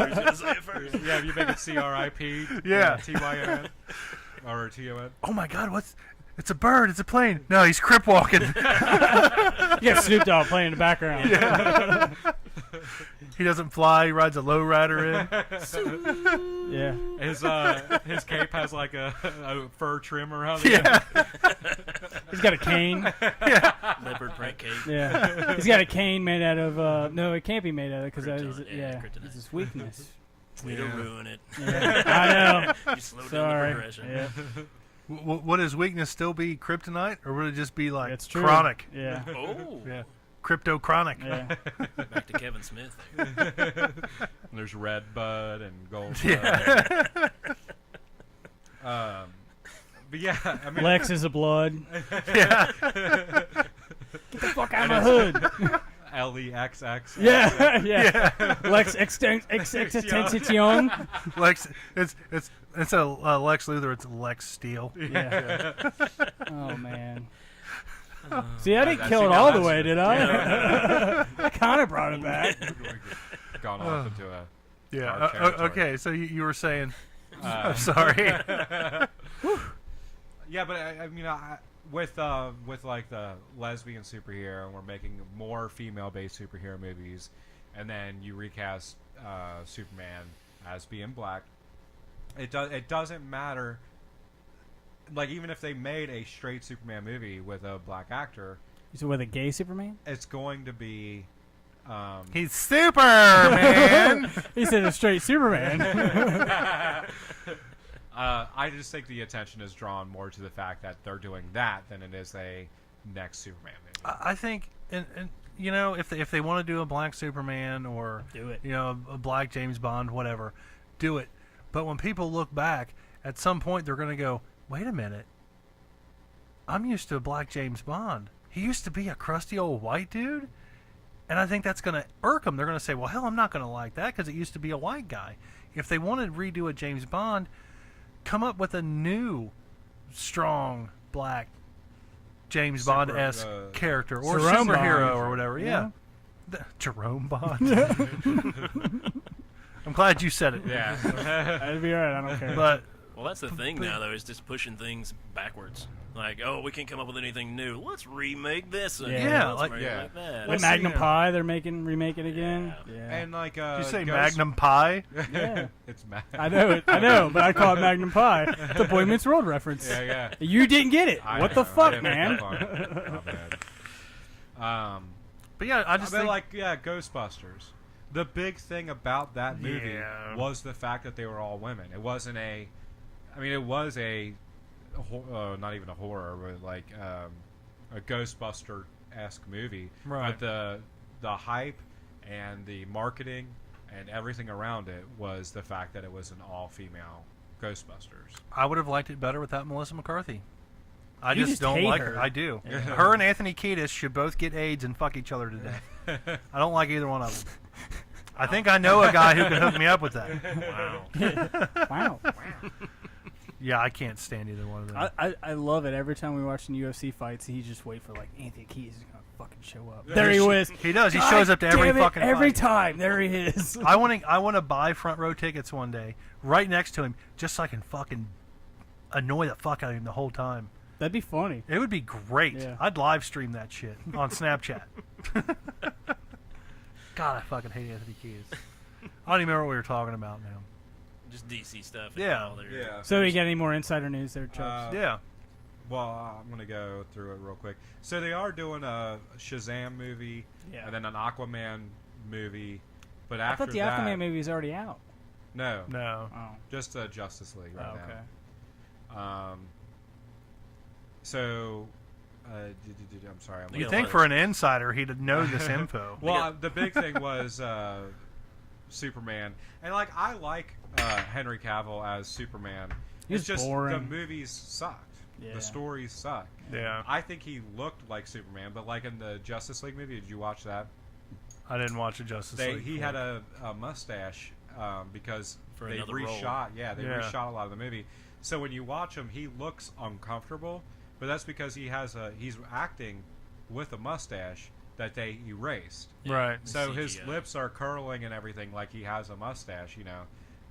Who's gonna say it first? Yeah, if you make it C-R-I-P, Yeah. T-Y-O-N, or T-O-N. Oh my God! It's a bird. It's a plane. No, he's crip walking. You got Snoop Dogg playing in the background. Yeah. He doesn't fly. He rides a lowrider in. Yeah. His cape has like a fur trim around it. Yeah. He's got a cane. Leopard print cape. Yeah. He's got a cane made out of. No, it can't be made out of because Krypton, yeah, kryptonite. it's his weakness. Way to ruin it. Yeah. I know. You slowed down the Sorry. progression. Yeah. Would his weakness still be kryptonite, or would it just be like It's true. chronic? Yeah. Oh. Yeah. Crypto chronic. Yeah. Back to Kevin Smith there. There's red bud and gold bud. Yeah. But yeah, I mean, Lex is a blood. Yeah. Get the fuck out of my hood. L-E-X-X. Yeah. Yeah. Lex extension. Lex. It's instead of Lex Luthor, it's Lex Steel. Yeah. Oh man. See, I didn't I kill see it now all the that's way, it. did I? I kind of brought it back. Gone off into a Yeah. Dark territory. Okay. So you were saying? Uh, I'm sorry. Yeah, but I mean, with like the lesbian superhero, and we're making more female-based superhero movies, and then you recast Superman as being black. It doesn't matter. Like, even if they made a straight Superman movie with a black actor, So with a gay Superman? it's going to be. He's Superman. He said a straight Superman. I just think the attention is drawn more to the fact that they're doing that than it is a next Superman movie. I think, and if they want to do a black Superman or Do it. a black James Bond, whatever, do it. But when people look back, at some point they're going to go, wait a minute. I'm used to a black James Bond. He used to be a crusty old white dude. And I think that's going to irk them. They're going to say, well, hell, I'm not going to like that because it used to be a white guy. If they wanted to redo a James Bond, come up with a new, strong, black James Bond-esque character or Jerome superhero Bond. or whatever. Yeah. Yeah. Jerome Bond. I'm glad you said it. Yeah. That'd be alright. I don't care. But Well, that's the thing now, though, is just pushing things backwards. Like, oh, we can't come up with anything new. Let's remake this. Yeah, Let's like- make yeah. it like that. With Well, Magnum see, Pie, they're remake it again. Yeah. Yeah. And like, did you say Ghost- Magnum Pie? Yeah. It's Magnum. I know, but I call it Magnum Pie. The Boy Meets World reference. Yeah. You didn't get it. I What the know, I fuck, didn't pick man? up on it. My bad. But yeah, I just think Ghostbusters. The big thing about that movie Yeah. was the fact that they were all women. It wasn't a. I mean, it was not even a horror, but like a Ghostbuster-esque movie. Right. But the hype and the marketing and everything around it was the fact that it was an all-female Ghostbusters. I would have liked it better without Melissa McCarthy. I You just just don't hate like her. her. I do. Yeah. Her and Anthony Kiedis should both get AIDS and fuck each other to death. I don't like either one of them. I think I know a guy who can hook me up with that. Wow. Wow. Yeah, I can't stand either one of them. I love it. Every time we watch the UFC fights, he just wait for like Anthony Kiedis is gonna fucking show up. There he was. He does. He shows up to every Damn it, fucking every fight. time. There he is. I want to buy front row tickets one day, right next to him, just so I can fucking annoy the fuck out of him the whole time. That'd be funny. It would be great. Yeah. I'd live stream that shit on Snapchat. God, I fucking hate Anthony Kiedis. I don't even remember what we were talking about now. Just DC stuff. Yeah. Yeah. So, do you get any more insider news there, Chubbs? Yeah. Well, I'm gonna go through it real quick. So they are doing a Shazam movie, Yeah. and then an Aquaman movie. But I after thought the that, Aquaman movie is already out. no, No. Oh. just Justice League right Okay. now. So, I'm sorry. They You got think a lot for an insider he'd know this info. Well, the big thing was Superman, and like I like Henry Cavill as Superman. He's It's just boring. the movies sucked. Yeah. The stories suck. Yeah. I think he looked like Superman, but like in the Justice League movie, did you watch that? I didn't watch the Justice League. He had a mustache because For they another role. reshot. Yeah, they Yeah. reshot a lot of the movie. So when you watch him, he looks uncomfortable, but that's because he's acting with a mustache that they erased. Right. So his CGI. lips are curling and everything like he has a mustache,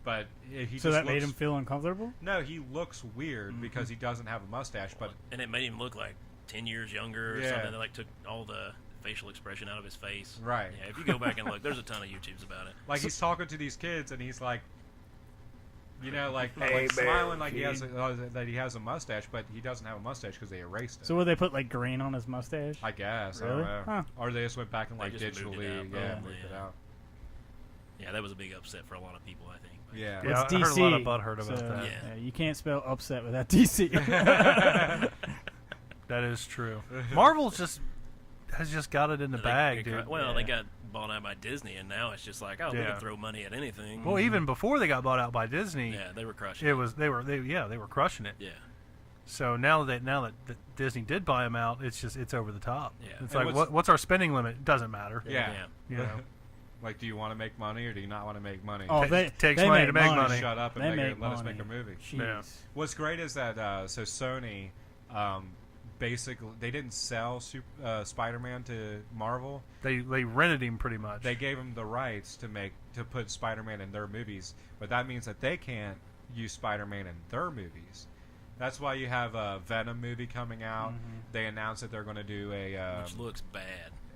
But he So just that made looks- him feel uncomfortable? No, he looks weird because he doesn't have a mustache. But And it made him look like 10 years younger or Yeah. something. They like took all the facial expression out of his face. Right. Yeah, if you go back and look, there's a ton of YouTubes about it. like he's talking to these kids and he's like, like Hey, smiling man, like kid. that he has a mustache, but he doesn't have a mustache because they erased it. So would they put like green on his mustache? I guess. I Really? don't know. Huh. Or they just went back and They like just moved it digitally, out, yeah, probably, moved it yeah. out. Yeah, that was a big upset for a lot of people, I think. But Yeah. Yeah, It's I heard DC. a lot of butthurt about so, that. Yeah. You can't spell upset without DC. That is true. Marvel's has just got it in the bag, dude. Well, they got bought out by Disney, and now it's just like, we Yeah. can throw money at anything. Well, even before they got bought out by Disney, yeah, they were crushing. they were crushing it. Yeah. So now that Disney did buy them out, it's over the top. Yeah. It's And like what's our spending limit? Doesn't matter. Yeah. You know. Like, do you want to make money or do you not want to make money? Oh, they takes they money to make money. Shut up and They let us money. make a movie. Jeez. Yeah. What's great is that so Sony basically they didn't sell Spider-Man to Marvel. They rented him pretty much. They gave them the rights to put Spider-Man in their movies, but that means that they can't use Spider-Man in their movies. That's why you have a Venom movie coming out. Mm-hmm. They announced that they're going to do Which looks bad.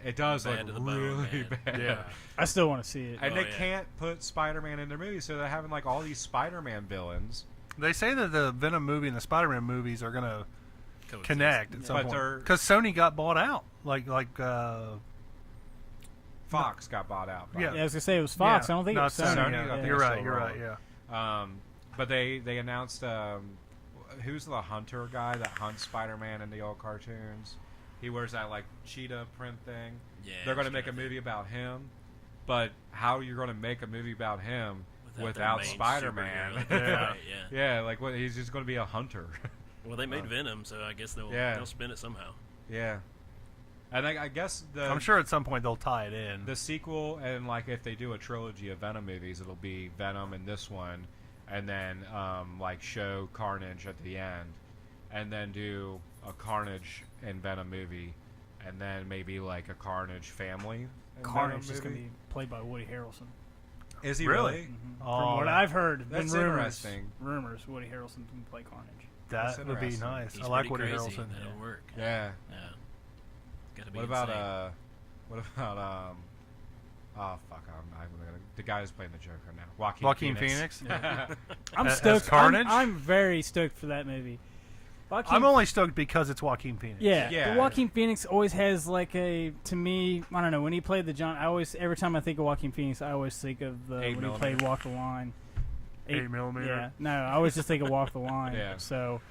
It does bad look to the bone, really man. bad. Yeah. I still want to see it. And Oh, they yeah. can't put Spider-Man in their movies, so they're having like all these Spider-Man villains. They say that the Venom movie and the Spider-Man movies are gonna Coexist. connect at some But point. they're- Because Sony got bought out. Fox got bought out. by Yeah. Yeah, I was gonna say it was Fox. Yeah, I don't think it not was Sony. Sony. Yeah. I think You're it's right. still You're right. wrong. Yeah. But they announced who's the hunter guy that hunts Spider-Man in the old cartoons. He wears that like cheetah print thing. Yeah, They're going to it's make a kinda movie about him, but how you're going to make a movie about him their without main Spider-Man? superhero. Yeah. Right, yeah. Yeah, like what? He's just going to be a hunter. Well, they made Venom, so I guess Yeah. they'll spin it somehow. Yeah, and I guess I'm sure at some point they'll tie it in. the sequel, and like if they do a trilogy of Venom movies, it'll be Venom in this one, and then like show Carnage at the end, and then do a Carnage and Venom movie, and then maybe like a Carnage family. and Carnage Venom is gonna movie. be played by Woody Harrelson. Is he Really? really? Mm-hmm. Oh, From what I've heard, that's been rumors. interesting. Rumors Woody Harrelson can play Carnage. That's That would be interesting. nice. He's I like pretty Woody crazy. Harrelson. That'll work. Yeah. Yeah. Gotta be What about insane. oh fuck, I'm gonna the guy who's playing the Joker now, Joaquin Phoenix. I'm As stoked. Carnage? I'm very stoked for that movie. Joaquin, I'm only stoked because it's Joaquin Phoenix. yeah. Yeah. The Joaquin Phoenix always has like a to me. I don't know when he played the John. I always every time I think of Joaquin Phoenix, I always think of the 8 when he millimeter. played Walk the Line. 8 millimeter. Yeah. No, I always just think of Walk the Line. Yeah. So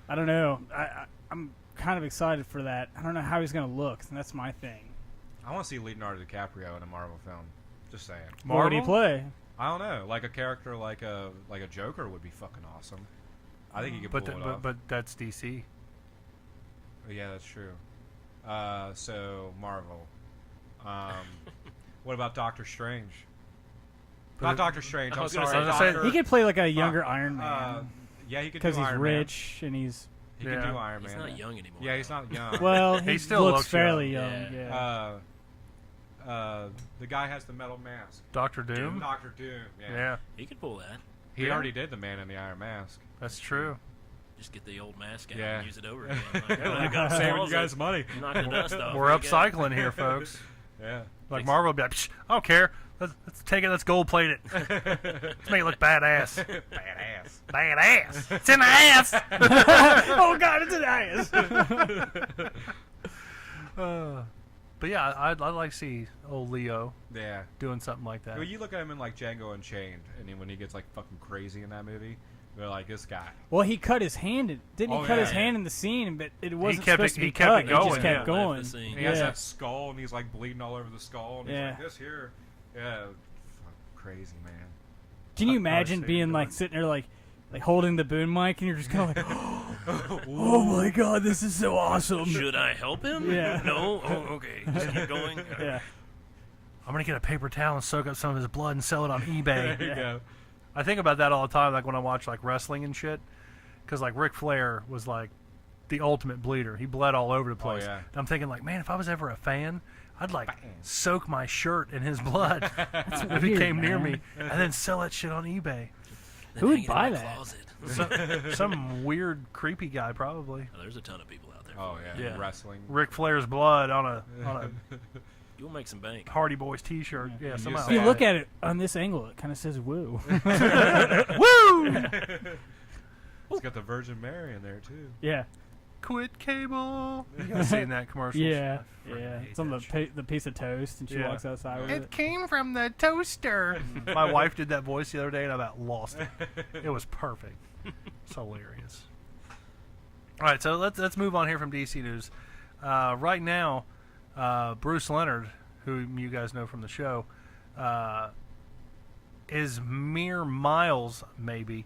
I don't know. I'm kind of excited for that. I don't know how he's gonna look. And that's my thing. I want to see Leonardo DiCaprio in a Marvel film. Just saying. What would he Marvel? play? I don't know, like a character like a Joker would be fucking awesome. I think he could But pull it off. but that's DC. Yeah, that's true. So Marvel. What about Doctor Strange? But Not it- Doctor Strange. I I'm was gonna sorry. say- Doctor, He could play like a younger Iron Man yeah, he could do because he's Iron Man. rich and he's He Yeah. could do Iron He's Man. not young anymore. Yeah, he's not young. well. He still looks looks fairly young. young. Yeah. Yeah. The guy has the metal mask. Doctor Doom. Doctor Doom. Yeah. Yeah, He could pull that. He Yeah. already did the Man in the Iron Mask. that's true. Just get the old mask out Yeah. and use it over again. Like, oh, I got Saving you balls guys of money. knocking the dust off. We're There you go. upcycling here, folks. Yeah. Like Marvel would be like, Psh, I don't care. Let's take it. Let's gold plate it. Let's make it look badass. Badass. Badass. It's in the ass. Oh God, it's an ass. But yeah, I'd like to see old Leo Yeah. doing something like that. Well, you look at him in like Django Unchained, and then when he gets like fucking crazy in that movie, they're like, this guy. Well, he cut his hand. Didn't he cut his yeah. hand in the scene? But it wasn't kept supposed it- to be he kept cut. it going, He just kept yeah. going. Left the scene. And he has Yeah. that skull, and he's like bleeding all over the skull, and he's Yeah. like, this here. Yeah. Fucking crazy, man. Can you I imagine see being what like you're sitting there like holding the boom mic and you're just kind of like, oh my God, this is so awesome. Should I help him? Yeah. No? Oh, okay. Just keep going. Yeah. I'm gonna get a paper towel and soak up some of his blood and sell it on eBay. There you go. I think about that all the time, like when I watch like wrestling and shit, because like Ric Flair was like the ultimate bleeder. He bled all over the place. yeah. And I'm thinking like, man, if I was ever a fan, I'd like soak my shirt in his blood if he weird, came near man. me, and then sell that shit on eBay. Then Who would hang it in buy my that? closet. Some weird, creepy guy probably. Oh, there's a ton of people out there. Oh, yeah. Yeah. Wrestling. Ric Flair's blood on a You'll make some bank. Hardy Boys T-shirt. Yeah, And somehow. If you Yeah. look at it on this angle, it kind of says "woo." Woo! It's got the Virgin Mary in there, too. Yeah, Quit cable. You guys seen that commercial? yeah, I fucking yeah. hate It's on that the shit. the piece of toast, and she Yeah. walks outside with It it. came from the toaster. My wife did that voice the other day, and I about lost it. It was perfect. It's hilarious. All right, so let's move on here from DC news. Right now, Bruce Leonard, who you guys know from the show, is mere miles, maybe,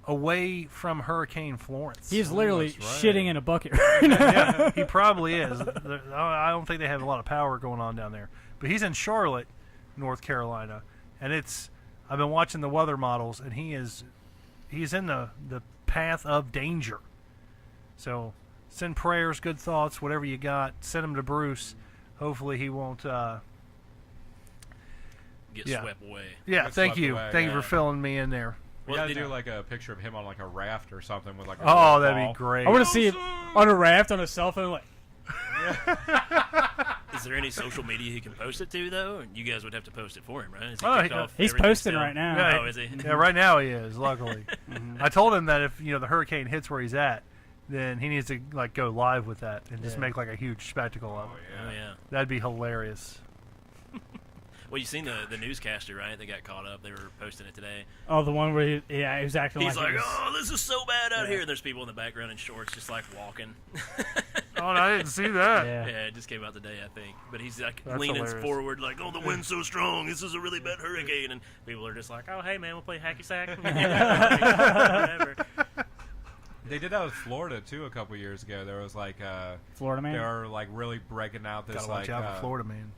away from Hurricane Florence. He's literally that's right. shitting in a bucket right now. Yeah, he probably is. I don't think they have a lot of power going on down there. But he's in Charlotte, North Carolina, and I've been watching the weather models, and he's in the path of danger. So send prayers, good thoughts, whatever you got. Send them to Bruce. Hopefully he won't. Get Yeah. swept away. Yeah, Get thank swept you. away, Thank you yeah. for filling me in there. We Well, gotta did- do like a picture of him on like a raft or something with like a Oh, red that'd ball. be great. I want to see him on a raft on a cell phone, like. Is there any social media he can post it to, though? And you guys would have to post it for him, right? Is he Oh, kicked he- off He's everything posting still? right now. Yeah, Oh, is he? Yeah, right now he is. Luckily, I told him that if the hurricane hits where he's at, then he needs to like go live with that and just Yeah. make like a huge spectacle of it. Oh, yeah. That'd be hilarious. Well, you seen the newscaster, right? They got caught up. They were posting it today. Oh, the one where he was acting He's like like, he was, "Oh, this is so bad out Yeah. here." And there's people in the background in shorts, just like walking. Oh, I didn't see that. yeah. Yeah, it just came out today, I think. But he's like That's leaning hilarious. forward, like, "Oh, the wind's so strong. This is a really bad hurricane." And people are just like, "Oh, hey, man, we'll play hacky sack." Whatever. They did that with Florida too a couple years ago. There was like Florida man. they were like really breaking out this Gotta watch like out for Florida, man.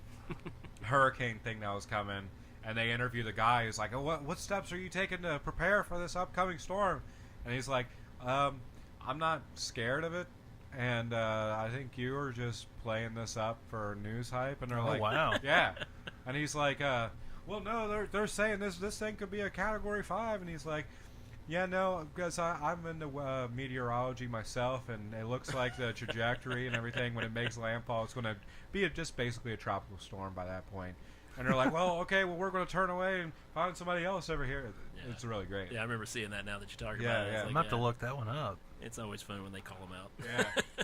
hurricane thing that was coming, and they interview the guy who's like, "Oh, what steps are you taking to prepare for this upcoming storm?" And he's like, "I'm not scared of it, and I think you are just playing this up for news hype." And they're Oh, like, wow. "Yeah," and he's like, "Well, no, they're saying this thing could be a Category 5," and he's like, "Yeah, no, because I'm into meteorology myself, and it looks like the trajectory and everything when it makes landfall, it's going to be just basically a tropical storm by that point." And they're like, "Well, okay, well, we're going to turn away and find somebody else over here." Yeah. It's really great. Yeah, I remember seeing that now that you talk Yeah, about it. yeah. It's I'm like, gonna have to look that one up. It's always fun when they call them out. Yeah,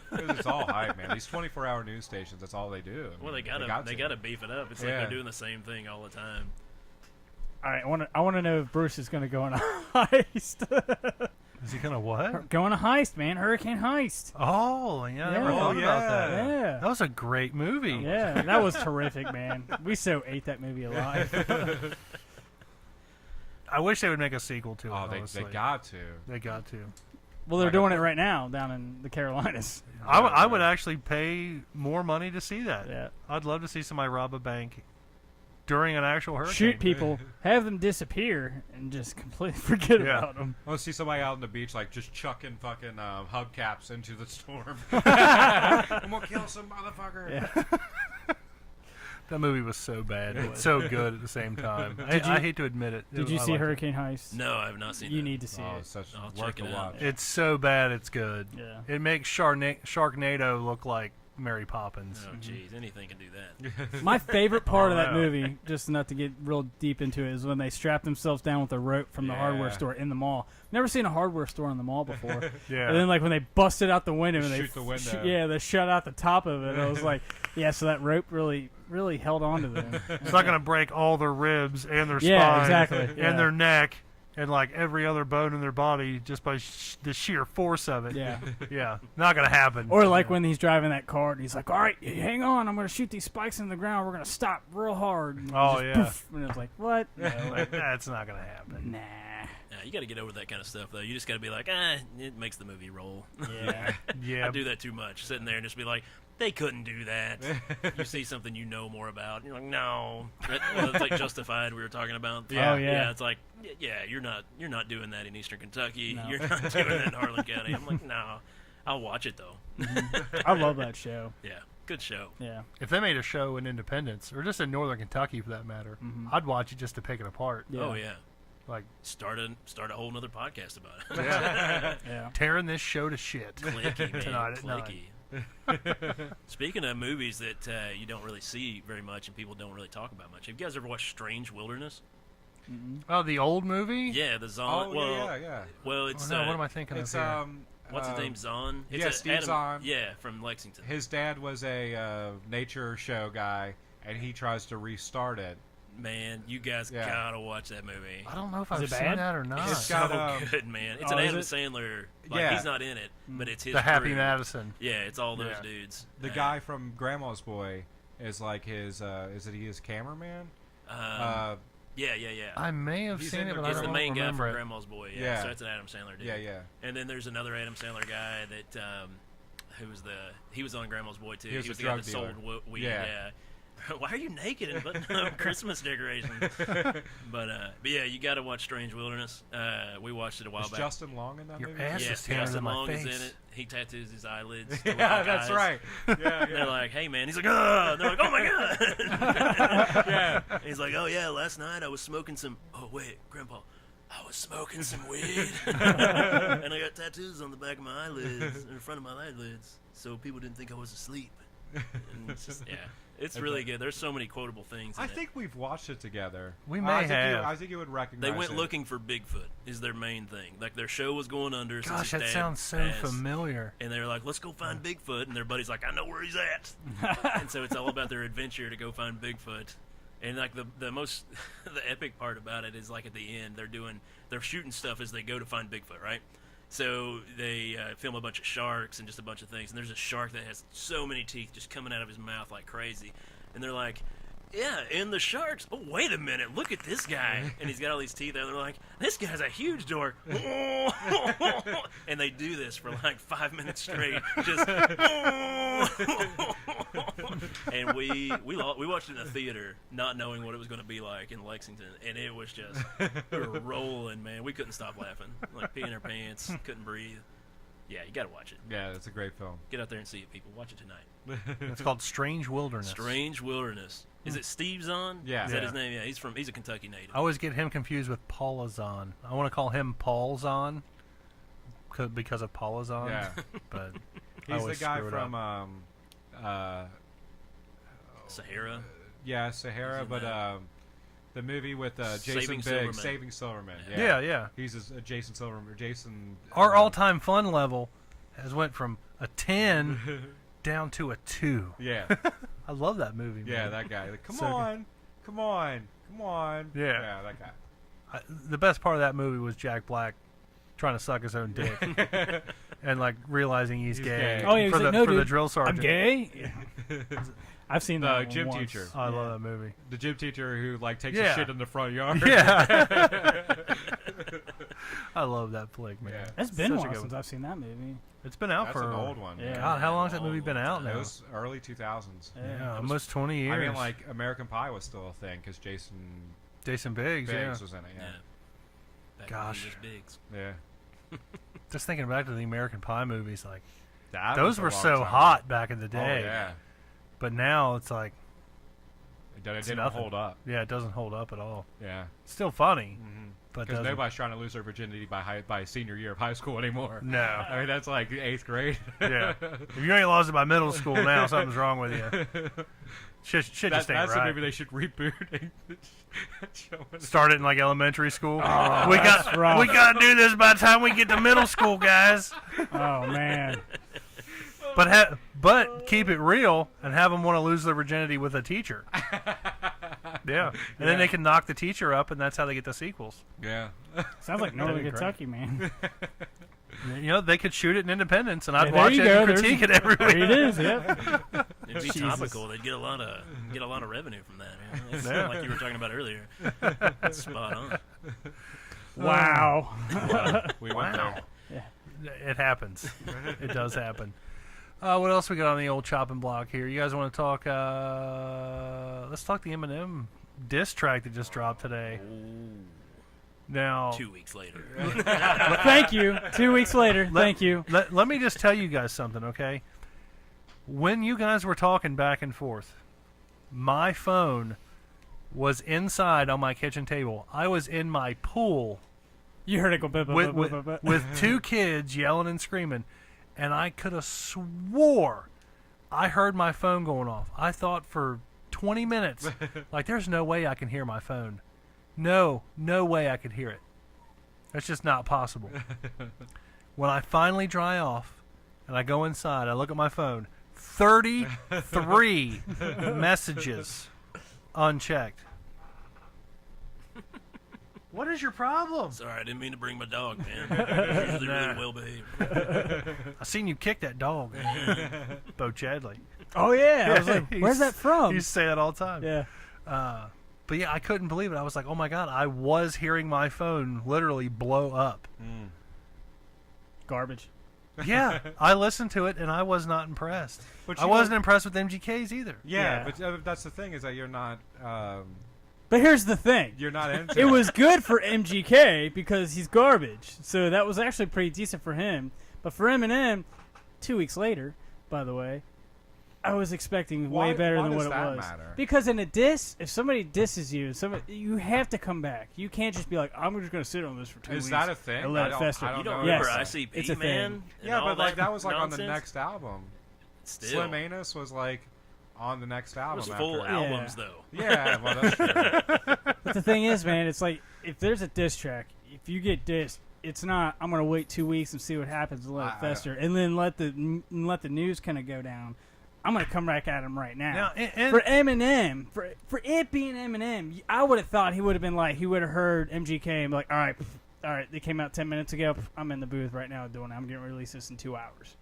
'cause it's all hype, man. These 24-hour news stations, that's all they do. I Well, mean, they gotta beef it up. It's like Yeah. they're doing the same thing all the time. All right, I want to know if Bruce is going to go on a heist. Is he gonna what? Go on a heist, man. Hurricane heist. Oh, yeah, I never Yeah. thought Oh, about yeah. that. Yeah. That was a great movie. Yeah, that was terrific, man. We so ate that movie alive. I wish they would make a sequel to it. Oh, they honestly. got to. They got to. Well, they're Like doing a- it right now down in the Carolinas. I would actually pay more money to see that. Yeah. I'd love to see somebody rob a bank during an actual hurricane. Shoot people, have them disappear, and just completely forget Yeah. about them. I want to see somebody out on the beach, like, just chucking fucking hubcaps into the storm. I'm going to kill some motherfucker. Yeah. That movie was so bad, but so good at the same time. I hate to admit it. Did you I see liked it. Hurricane Heist? No, I have not seen You that. need to see Oh, it. it's such I'll worth check to it out. watch. It's so bad, it's good. Yeah. It makes Sharknado look like Mary Poppins. Oh, jeez, anything can do that. My favorite part of that Oh, no. movie, just not to get real deep into it, is when they strap themselves down with a rope from the hardware Yeah. store in the mall. Never seen a hardware store in the mall before. Yeah. And then, like, when they busted out the window and they Shoot the window. they shut out the top of it. I was like, yeah, so that rope really held on to them. It's not going to break all their ribs and their Yeah, spine exactly, yeah. and their neck and like every other bone in their body just by the sheer force of it. Yeah. Yeah, not going to happen. Or like when he's driving that car and he's like, all right, hang on, I'm going to shoot these spikes in the ground. We're going to stop real hard. And Oh, just yeah. poof. And it was like, what? No. Like, that's not going to happen. Nah. Yeah, you got to get over that kind of stuff, though. You just got to be like, it makes the movie roll. Yeah. Yeah. I do that too much. Sitting there and just be like, they couldn't do that. You see something you know more about, and you're like, no. It's like Justified we were talking about. Yeah. Oh, yeah. Yeah, it's like, yeah, you're not doing that in Eastern Kentucky. No. You're not doing that in Harlan County. I'm like, no. I'll watch it, though. I love that show. Yeah, good show. Yeah. If they made a show in Independence, or just in Northern Kentucky for that matter, I'd watch it just to pick it apart. Yeah. Oh, yeah. Like, Start a whole nother podcast about it. yeah. Yeah. Tearing this show to shit. Clicky, man. Tonight at Clicky. Speaking of movies that you don't really see very much and people don't really talk about much, have you guys ever watched Strange Wilderness? Oh, the old movie? Yeah, the Zahn. Oh, yeah. Well, Oh, it's no, what am I thinking It's of here? what's his name? Zahn. It's yeah, Steve Zahn. Yeah, from Lexington. His dad was a nature show guy, and he tries to restart it. Man, you guys Yeah. gotta watch that movie. I don't know if Is I've it seen bad? that or not. It's So got, good, man. It's Oh, an is Adam it? Sandler. Like, Yeah. he's not in it, but it's his the Happy crew. Madison. Yeah, it's all those Yeah. dudes. The guy from Grandma's Boy is like his. Is it his cameraman? Yeah. I may have He's seen in it, the- but I It's don't the main guy remember from it. Grandma's Boy. Yeah, Yeah. so that's an Adam Sandler dude. Yeah. And then there's another Adam Sandler guy that he was on Grandma's Boy too. He was the a guy drug that sold dealer. weed. Yeah. Yeah. Why are you naked and putting up Christmas decorations? But yeah, you got to watch Strange Wilderness. We watched it a while Is back. Justin Long in that Your movie? ass Yeah, is tanner Justin than my Long is face. in it. He tattoos his eyelids. to look Yeah, like that's eyes. right. Yeah, They're like, "Hey, man." He's like, "Oh." They're like, "Oh my god." Yeah. He's like, "Oh yeah, last night I was smoking some. Oh wait, Grandpa, I was smoking some weed, and I got tattoos on the back of my eyelids, in front of my eyelids, so people didn't think I was asleep." And it's just, yeah, it's really good. There's so many quotable things. In I it. think we've watched it together. We may have. I think you would recognize They went it. looking for Bigfoot. Is their main thing. Like their show was going under. since Gosh, his that dad sounds so passed. familiar. And they're like, let's go find Bigfoot. And their buddy's like, I know where he's at. And so it's all about their adventure to go find Bigfoot. And like the most, the epic part about it is like at the end, they're shooting stuff as they go to find Bigfoot, right? So they film a bunch of sharks and just a bunch of things. And there's a shark that has so many teeth just coming out of his mouth like crazy. And they're like, yeah, and the sharks. Oh, wait a minute. Look at this guy. And he's got all these teeth out. They're like, this guy's a huge dork. And they do this for like 5 minutes straight. Just. And we watched it in a theater, not knowing what it was going to be like in Lexington. And it was just, we were rolling, man. We couldn't stop laughing. Like peeing our pants, couldn't breathe. Yeah, you got to watch it. Yeah, it's a great film. Get out there and see it, people. Watch it tonight. It's called Strange Wilderness. Strange Wilderness. Is it Steve Zahn? Yeah. Is that Yeah. his name? Yeah, he's a Kentucky native. I always get him confused with Paula Zahn. I want to call him Paul Zahn because of Paula Zahn. Yeah. But I He's the always guy screw it from up. Sahara. yeah, Sahara, He's in but that. the movie with Jason Saving Biggs, Silverman. Saving Silverman. Yeah. He's a Jason Silverman. Jason. Our all-time fun level has went from a 10 down to a 2. Yeah, I love that movie. yeah, Man. that guy. Like, come So good. on, come on, come on. Yeah. that guy. The best part of that movie was Jack Black trying to suck his own dick and like realizing he's gay. gay. Oh, yeah, he's for like, the "No, for the dude, drill I'm sergeant. gay. I've seen The that one gym once. teacher. Oh, I love that movie. The gym teacher who like takes Yeah. a shit in the front yard. Yeah. I love that flick, man. Yeah. It's been a Such while good since one. I've seen that movie. It's been out That's for an old one. Yeah. God, how long has that Long, movie been long out time. now? It was early 2000s. Yeah, almost 20 years. I mean, like American Pie was still a thing because Jason Jason Biggs. Biggs was in it. Yeah. Yeah. Back Gosh. when he was Biggs. Yeah. Just thinking back to the American Pie movies, like That those was a were long so time. hot back in the Oh, day. yeah. But now it's like It didn't hold up. Yeah, it doesn't hold up at all. Yeah. Still funny, but Because doesn't. nobody's trying to lose their virginity by senior year of high school anymore. No. I mean, that's like 8th grade. Yeah. If you ain't lost it by middle school now, something's wrong with you. Shit just ain't That's right. maybe they should reboot and Start it in like elementary school. Oh, we that's got rough. we got to do this by the time we get to middle school, guys. Oh man. But keep it real and have them want to lose their virginity with a teacher. Yeah, and then they can knock the teacher up, and that's how they get the sequels. Yeah. Sounds like Northern That'd be Kentucky, man. You know, they could shoot it in Independence, and I'd Yeah, watch there it you and go. critique it every week. There it is. Yep. It'd be Jesus. topical. They'd get a lot of revenue from that. It's Yeah. like you were talking about earlier. That's spot on. Wow. We went there. It happens. It does happen. What else we got on the old chopping block here? You guys want to talk? Let's talk the Eminem diss track that just dropped today. Now, 2 weeks later. Thank you. 2 weeks later. Thank you. Let me just tell you guys something, okay? When you guys were talking back and forth, my phone was inside on my kitchen table. I was in my pool You heard it go with two kids yelling and screaming, and I could have swore I heard my phone going off. I thought for 20 minutes, like, there's no way I can hear my phone. No way I could hear it. That's just not possible. When I finally dry off and I go inside, I look at my phone, 33 messages unchecked. What is your problem? Sorry, I didn't mean to bring my dog, man. He's usually really well behaved. I seen you kick that dog, Bo Chadley. Oh yeah. I was like, where's that from? You say that all the time. Yeah. But yeah, I couldn't believe it. I was like, oh my God, I was hearing my phone literally blow up. Garbage. Yeah, I listened to it and I was not impressed. But I you wasn't know- impressed with MGK's either. Yeah, Yeah. but that's the thing is that you're not But here's the thing. you're not into It was good for MGK because he's garbage. So that was actually pretty decent for him. But for Eminem, 2 weeks later, by the way, I was expecting way Why- better why than does what it that was. matter? Because in a diss, if somebody disses you, you have to come back. You can't just be like, I'm just going to sit on this for 2 weeks. Is that a thing? And let I it don't- fester. I don't You don't know. remember Yes. ICP, It's a thing. man? and Yeah, all but like that was like nonsense? on the next album. Still, Slim Anus was like on the next it album. was after. full albums, though. Yeah, well that's true. But the thing is, man, it's like, if there's a diss track, if you get dissed, it's not, I'm going to wait 2 weeks and see what happens and let it fester. And then let the news kind of go down. I'm going to come back at him right now. Now, and For Eminem, for it being Eminem, I would have thought he would have been like, he would have heard MGK and be like, all right, they came out 10 minutes ago. I'm in the booth right now doing it. I'm getting to release this in 2 hours.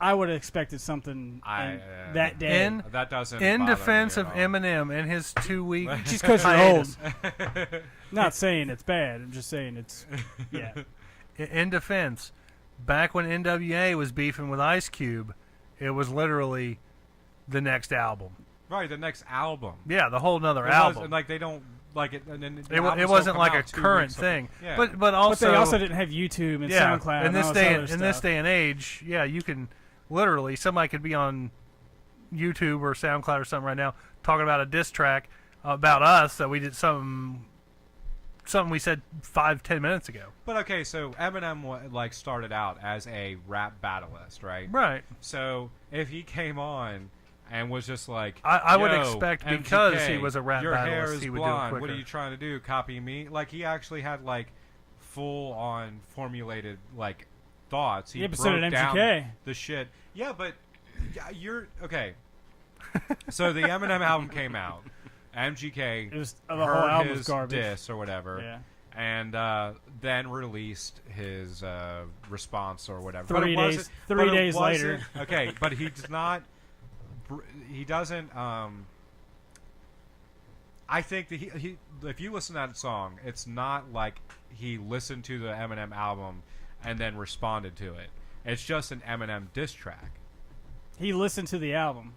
I would have expected something that day. That doesn't. in bother defense me of at all. Eminem and his 2 week Just because you're old. hiatus, Not saying it's bad. I'm just saying it's, yeah. in defense, back when NWA was beefing with Ice Cube, it was literally the next album. Right, the next album. Yeah, the whole nother It was- album. and like they don't like it. And then the It albums wasn't don't come like a out 2 current weeks thing. Yeah. But also, But they also didn't have YouTube and yeah, SoundCloud. in this and all day other in this stuff. day and age, yeah, you can literally, somebody could be on YouTube or SoundCloud or something right now talking about a diss track about us that we did something we said 5-10 minutes ago. But okay, so Eminem like started out as a rap battlist, right? Right. So if he came on and was just like, I would "Yo, expect MGK, because he was a rap your hair battlist, is he would do it blonde. What quicker." are you trying to do? Copy me? Like he actually had like full on formulated like thoughts. He Yeah, but so broke did down MGK. the shit. Yeah, but you're okay. So the Eminem album came out. MGK It was the heard whole album was his garbage. diss or whatever, Yeah. and then released his response or whatever. 3 But it days- wasn't- 3 but it days wasn't- later. Okay, but he does not. He doesn't. I think that he if you listen to that song, it's not like he listened to the Eminem album and then responded to it. It's just an Eminem diss track. He listened to the album,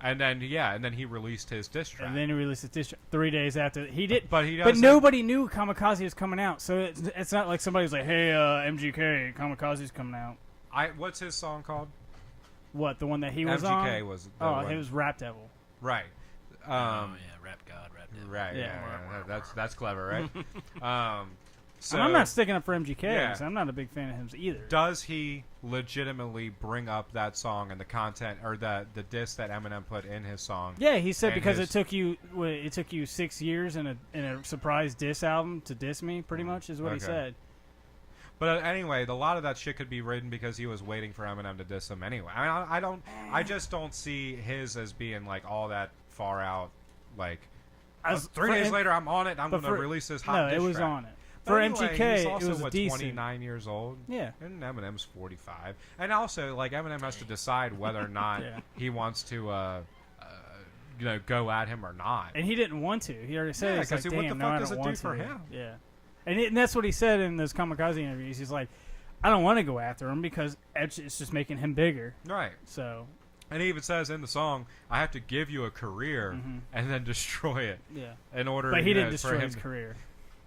And then he released his diss track. and then he released it 3 days after. He did, But he but doesn't. nobody knew Kamikaze was coming out, so it's not like somebody's like, "Hey, MGK, Kamikaze's coming out." What's his song called? What, the one that he was MGK on? was the Oh, one. it was Rap Devil. Right. yeah, rap god, rap devil. Right. Yeah. Yeah. That's clever, right? So And I'm not sticking up for MGK. Yeah. 'Cause I'm not a big fan of him either. does he legitimately bring up that song and the content or the diss that Eminem put in his song? Yeah, he said And because his- it took you 6 years and a surprise diss album to diss me. Pretty much is what he Okay. said. But anyway, a lot of that shit could be written because he was waiting for Eminem to diss him anyway. I mean, I just don't see his as being like all that far out. Like As 3 for days M- later, I'm on it. I'm but going to for- release this hot No, diss it was track. on it. But For anyway, MGK, he's also, it was what, decent. 29 years old. Yeah. And Eminem's 45. And also, like, Eminem has to decide whether or not Yeah. he wants to, go at him or not. And he didn't want to. He already said, Yeah, it's 'cause like, what the damn, fuck no, I does don't it do want for to. him? Yeah. And that's what he said in those Kamikaze interviews. He's like, I don't want to go after him because it's just making him bigger. Right. So, And he even says in the song, I have to give you a career and then destroy it yeah. in order But he you know, didn't for destroy him his to- career.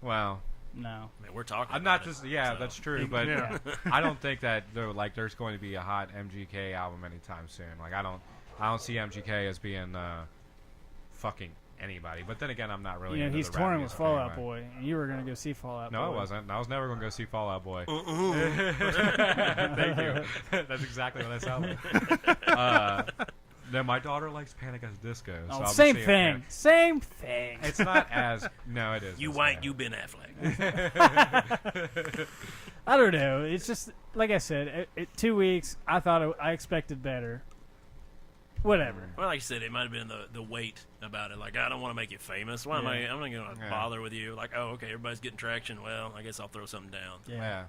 Well, No. I mean, we're talking. I'm about not just it, yeah, so. that's true, but Yeah. I don't think that there's going to be a hot MGK album anytime soon. Like I don't see MGK as being fucking anybody. But then again, I'm not really. You know, into he's the rap touring with music Fall Out anyway. Boy, and you were going to go see Fall Out Boy. No, I wasn't. I was never going to go see Fall Out Boy. Uh-uh. Thank you. That's exactly what I sound like. No, my daughter likes Panic at the Disco. So Oh, I'll same see it. thing. Same thing. It's not as no, it is. You It's wank, not. you Ben Affleck. I don't know. It's just like I said. 2 weeks. I thought I expected better. Whatever. Well, like I said, it might have been the weight about it. Like, I don't want to make you famous. Why am I? I'm not going to Yeah. bother with you. Like, oh, okay, everybody's getting traction. Well, I guess I'll throw something down. Yeah.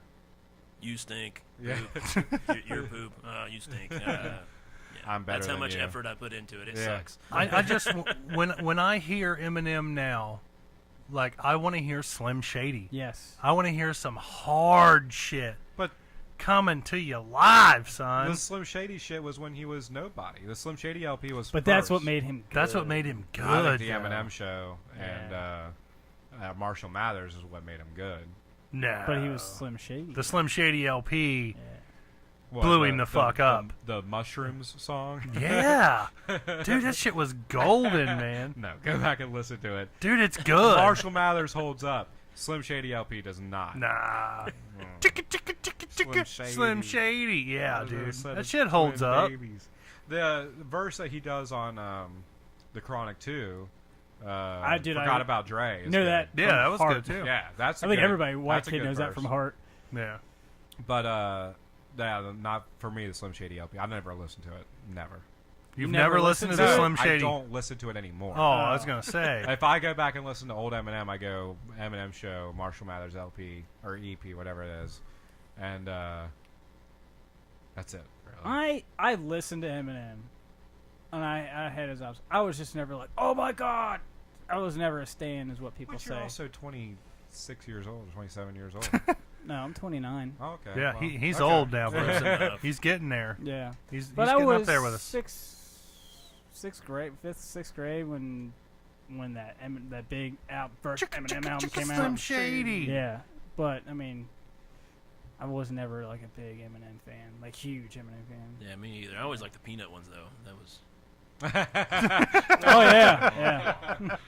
You stink. Yeah. Poop. You're poop. You stink. Yeah. I'm better That's how than much you. effort I put into it. It Yeah. sucks. I just when I hear Eminem now, like I want to hear Slim Shady. Yes. I want to hear some hard shit. But coming to you live, son. the Slim Shady shit was when he was nobody. The Slim Shady LP was. But that's first. what made him good. That's what made him good. I think the though. Eminem show and Marshall Mathers is what made him good. No, But he was Slim Shady. the Slim Shady LP. Yeah. What, Blew him the fuck up. The Mushrooms song. Yeah, dude, that shit was golden, man. No, go back and listen to it. Dude, it's good. Marshall Mathers holds up. Slim Shady LP does not. Nah. Mm. Chicka, chicka, chicka, chicka. Slim Slim Shady. Shady. Yeah, Those are a dude. set That of shit holds twin up. babies. The verse that he does on the Chronic 2, forgot about Dre. is know good. that. Yeah, from that was heart. good too. Yeah, that's. I think good, everybody, white that's a kid, good knows that verse. from heart. Yeah. But yeah, not for me. The Slim Shady LP. I've never listened to it. Never. You've never never listened to listened the to Slim I Shady. don't listen to it anymore. Oh, I was gonna say. If I go back and listen to old Eminem, I go Eminem Show, Marshall Mathers LP or EP, whatever it is, and that's it. Really. I listened to Eminem, and I had his albums. I was just never like, oh my god. I was never a stan, is what people But say. you're also 26 years old, 27 years old. No, I'm 29. Oh, okay. Yeah, well, he's okay. old now, Close bro. enough. He's getting there. Yeah. He's But I getting was up there with us. sixth grade, sixth grade when that big first Eminem album came Slim out. Shady. Yeah, but I mean, I was never like a big Eminem fan, like huge Eminem fan. Yeah, me either. I always like the peanut ones though. That was. Oh yeah, yeah. That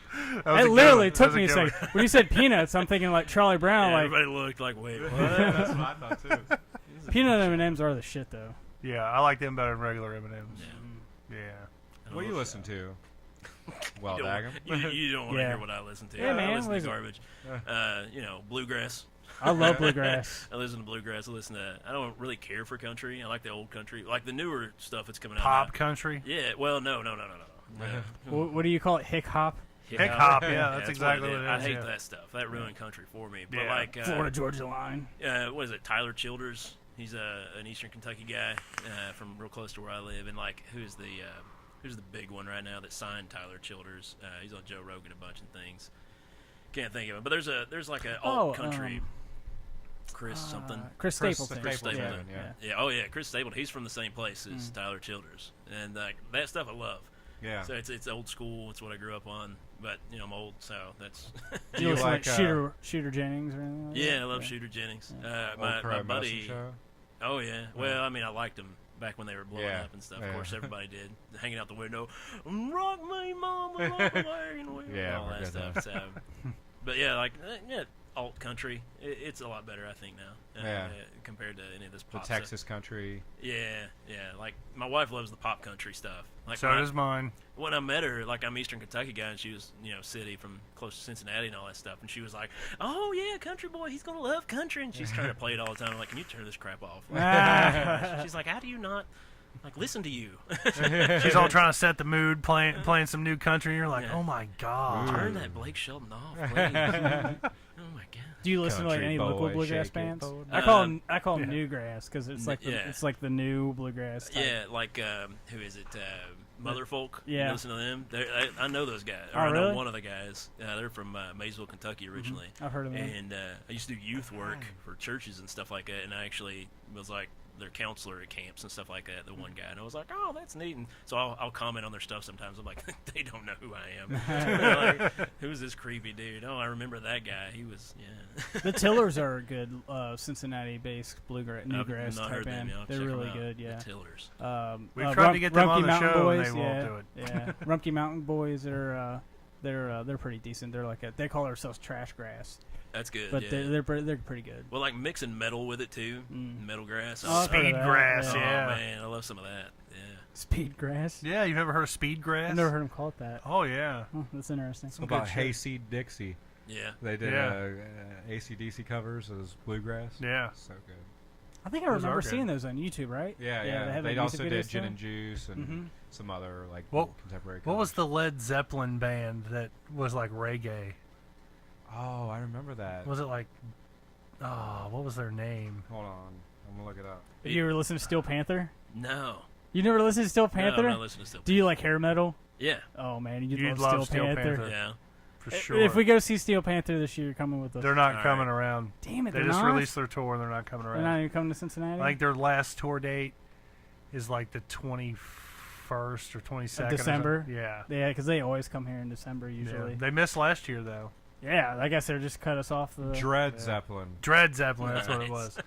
was a It good literally one. took That was a me a good second. one. When you said peanuts, I'm thinking like Charlie Brown. Yeah, Like everybody looked like, wait, what? That's what I thought too. peanut M&Ms are the shit though. Yeah, I like them better than regular M&Ms. Yeah. Yeah. I What do you don't listen to? know. Well-dagum. You don't want to Yeah. hear what I listen to. Yeah, man, I listen to listen. garbage. Bluegrass. I love bluegrass. I listen to bluegrass. I don't really care for country. I like the old country, like the newer stuff that's coming out. Pop now. country. Yeah. Well, no. What do you call it? Hick hop? Hip hop. Yeah, that's what exactly it what is. it I is. hate yeah. that stuff. That ruined country for me. But Yeah. like, Florida Georgia line. what is it? Tyler Childers. He's an Eastern Kentucky guy from real close to where I live. And like, who's the big one right now that signed Tyler Childers? He's on Joe Rogan, a bunch of things. Can't think of him. But there's like a alt country. Chris something. Chris Stapleton. Chris Stapleton, Yeah. Yeah. Oh yeah, Chris Stapleton. He's from the same place as Tyler Childers, and like that stuff I love. Yeah. So it's old school. It's what I grew up on. But I'm old, so that's. Do you you listen like, like Shooter Jennings or anything like that? Yeah, I love Shooter Jennings. Old My Crow Medicine buddy. Show? Oh yeah. Well, I mean, I liked them back when they were blowing Yeah. up and stuff. Yeah. Of course, everybody did. Hanging out the window, rock me, mama, wagon wheel. Yeah, all that stuff. So, but yeah, like alt country, it's a lot better, I think now. Compared to any of this pop The Texas country. Yeah. Like my wife loves the pop country stuff. Like So does mine. when I met her, like I'm Eastern Kentucky guy, and she was, city from close to Cincinnati and all that stuff, and she was like, "Oh yeah, country boy, he's gonna love country," and she's trying to play it all the time. I'm like, "Can you turn this crap off?" Like, she's like, "How do you not listen to you?" She's all trying to set the mood, playing some new country, and you're like, oh my god. Turn that Blake Shelton off, please. Oh my god. Do you listen to like Country any local boy, bluegrass shake it, bands? boy. I call them newgrass because it's like Yeah. it's like the new bluegrass. Type. Yeah, like who is it? Motherfolk. Yeah. You listen to them. I know those guys. Or Oh, I know really? one of the guys. They're from Maysville, Kentucky originally. I've heard of them. And I used to do youth work for churches and stuff like that. And I actually was like their counselor at camps and stuff like that. The one guy, and I was like, "Oh, that's neat." And so I'll comment on their stuff sometimes. I'm like, "They don't know who I am." They're like, "Who's this creepy dude?" "Oh, I remember that guy. He was The Tillers are a good Cincinnati-based bluegrass, I've newgrass not type heard them. band. I'll They're check 'em really out. good. Yeah. The Tillers. We've tried to get them on Rumpke the Mountain show, Boys, and they won't do it. Yeah, Rumpke Mountain Boys are they're pretty decent. They're like they call themselves trash grass, That's good. but yeah. they're pretty good. Well, like mixing metal with it too. Metal grass. Oh, I've heard of Speed that, grass, Oh yeah. man, I love some of that. Yeah. Speed grass. Yeah, you've never heard of speed grass? I've never heard them call it that. Oh yeah. Oh, that's interesting. Some What about good shit. Hayseed Dixie? Yeah. They did Yeah. AC/DC covers as bluegrass. Yeah. So good. I think I Those remember are good. seeing those on YouTube, right? Yeah. They have They like, also music did videos Gin to and them? Juice and Mhm. some other like What- contemporary. What was covers. the Led Zeppelin band that was like reggae? Oh, I remember that. Was it like, what was their name? Hold on, I'm gonna look it up. You ever listen to Steel Panther? No. You never listened to Steel No, Panther? I'm not listening to Steel Do you like hair metal? Yeah. Oh man, You'd love love Steel Steel Panther. Panther. Yeah. For sure. If we go see Steel Panther this year, you're coming with us. They're not All coming right. around. Damn it, They they're just not? released their tour and they're not coming They're around. not even coming to Cincinnati? I think their last tour date is like the 21st or 22nd. or December? something. Yeah. Yeah, because they always come here in December Yeah. usually. They missed last year though. Yeah, I guess they're just cut us off the. Dread Yeah. Zeppelin. Dread Zeppelin, that's what it Nice. was.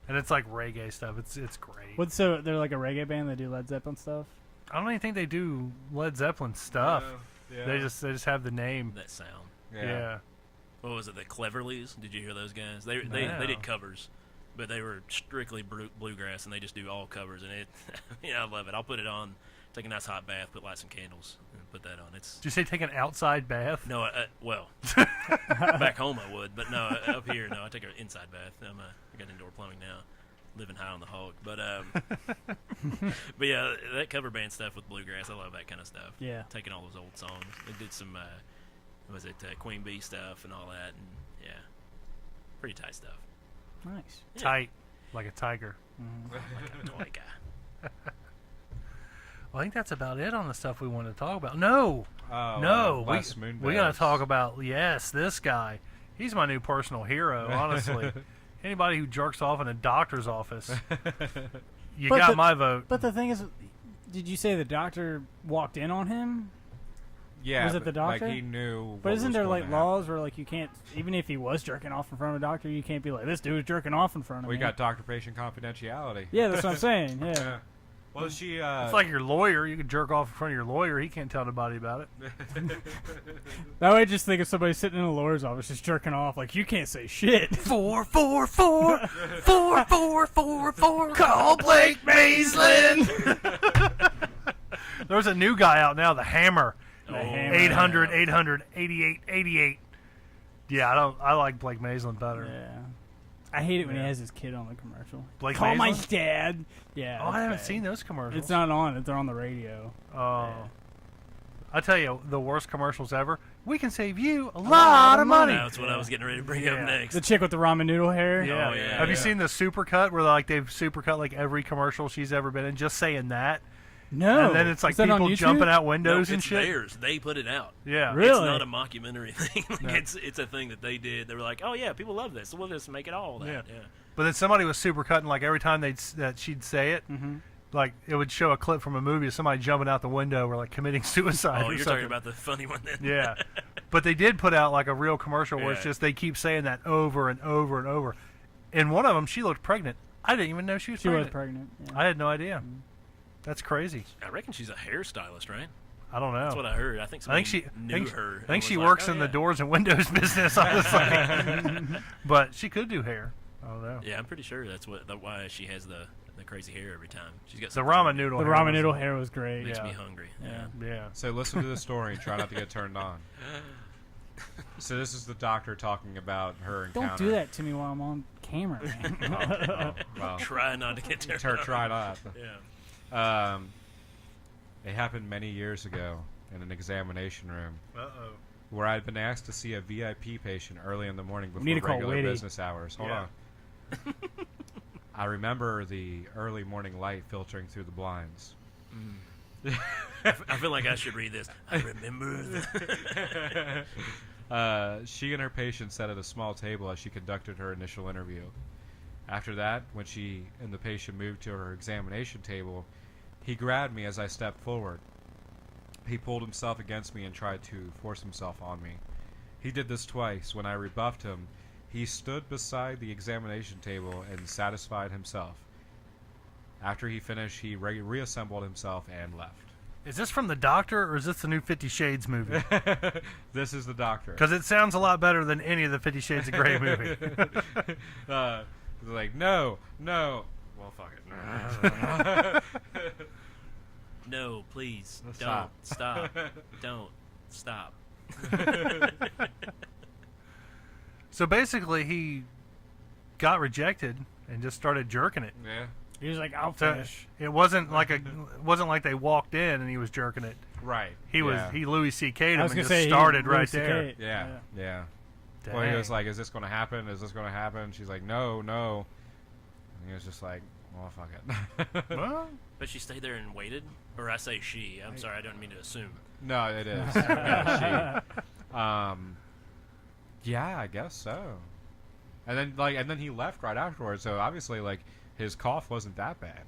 And it's like reggae stuff. It's great. What's so they're like a reggae band? They do Led Zeppelin stuff. I don't even think they do Led Zeppelin stuff. Yeah. They just have the name. That sound. Yeah. What was it? The Cleverleys? Did you hear those guys? They No. did covers, but they were strictly bluegrass, and they just do all covers. And it, I love it. I'll put it on. Take a nice hot bath, light some candles, and put that on. It's Did you say take an outside bath? no, well, back home I would, but no, up here no. I take an inside bath. I got indoor plumbing now, living high on the hog. But but yeah, that cover band stuff with bluegrass, I love that kind of stuff. Yeah. Taking all those old songs. They did some, what was it Queen Bee stuff and all that, and yeah, pretty tight stuff. Nice. Yeah. Tight, like a tiger. Like a toy guy. Well, I think that's about it on the stuff we wanted to talk about. No, Oh, no, Les we Moonves. got to talk about this guy. He's my new personal hero, honestly. Anybody who jerks off in a doctor's office, you But got the- my vote. But the thing is, did you say the doctor walked in on him? Yeah. Was it the but, like, doctor? he knew. But what isn't was there going like to happen. laws where like you can't, even if he was jerking off in front of a doctor, you can't be like, this dude's jerking off in front of We me. got doctor-patient confidentiality. Yeah, that's what I'm saying. Yeah. Yeah. Well, she. It's like your lawyer. You can jerk off in front of your lawyer. He can't tell nobody about it. That way, I just think of somebody sitting in a lawyer's office just jerking off, like you can't say shit. 444 4444. Call Blake Maisland. There's a new guy out now, the Hammer. The Oh, Hammer. 800 800 8888. Yeah, I like Blake Maisland better. Yeah. I hate it when Yeah. he has his kid on the commercial. Blake Call my Maisland? dad. Yeah. Oh, it's I haven't bad. seen those commercials. It's not on. They're on the radio. Oh. Yeah. I tell you, the worst commercials ever. We can save you a lot of money. That's what I was getting ready to bring Yeah. up next. The chick with the ramen noodle hair. Yeah. Oh, yeah, Have you yeah. seen the supercut where like they've supercut like every commercial she's ever been in, just saying that, No. and then it's like Is that on people YouTube? jumping out No, windows and it's shit. theirs. They put it out. Yeah. Really? It's not a mockumentary thing. Like, No. it's a thing that they did. They were like, oh yeah, people love this, so we'll just make it all that. Yeah. Yeah. But then somebody was supercutting like every time that she'd say it, Mm-hmm. like it would show a clip from a movie of somebody jumping out the window or like committing suicide. Oh, or you're something. talking about the funny one then. Yeah. But they did put out like a real commercial where it's Yeah. just they keep saying that over and over and over. In one of them, she looked pregnant. I didn't even know she was She pregnant. was pregnant. Yeah. I had no idea. That's crazy. I reckon she's a hairstylist, right? I don't know. That's what I heard. I think somebody knew her. I think she works in the doors and windows business, honestly. But she could do hair. I don't know. Yeah, I'm pretty sure that's why she has the crazy hair every time. She's got the ramen noodle. The ramen noodle hair was great. Makes me hungry. Yeah. So listen to the story and try not to get turned on. So this is the doctor talking about her encounter. Don't do that to me while I'm on camera, man. Well, Try not to get turned on. Try not. Yeah. It happened many years ago in an examination room. Uh-oh. Where I'd been asked to see a VIP patient early in the morning need to before call regular Witty. business hours. Hold on. I remember the early morning light filtering through the blinds. I feel like I should read this. I remember that. She and her patient sat at a small table as she conducted her initial interview. After that, when she and the patient moved to her examination table, he grabbed me as I stepped forward. He pulled himself against me and tried to force himself on me. He did this twice. When I rebuffed him, he stood beside the examination table and satisfied himself. After he finished, he reassembled himself and left. Is this from The Doctor, or is this the new 50 Shades movie? This is the doctor. Because it sounds a lot better than any of the 50 Shades of Grey movie. Like, no. Well, fuck it. No, please. Stop. Don't stop. Don't stop. So basically, he got rejected and just started jerking it. Yeah. He was like, I'll So finish. it wasn't like they walked in and he was jerking it. Right. He Louis C.K'd him I was and gonna just say started Louis right CK. there. Yeah. Dang. Well, he was like, is this going to happen? Is this going to happen? She's like, no. And he was just like, well, fuck it. Well, But she stayed there and waited? Or I say she. I'm sorry, I don't mean to assume. No, it is. Yeah, yeah, I guess so. And then he left right afterwards. So obviously, like, his cough wasn't that bad.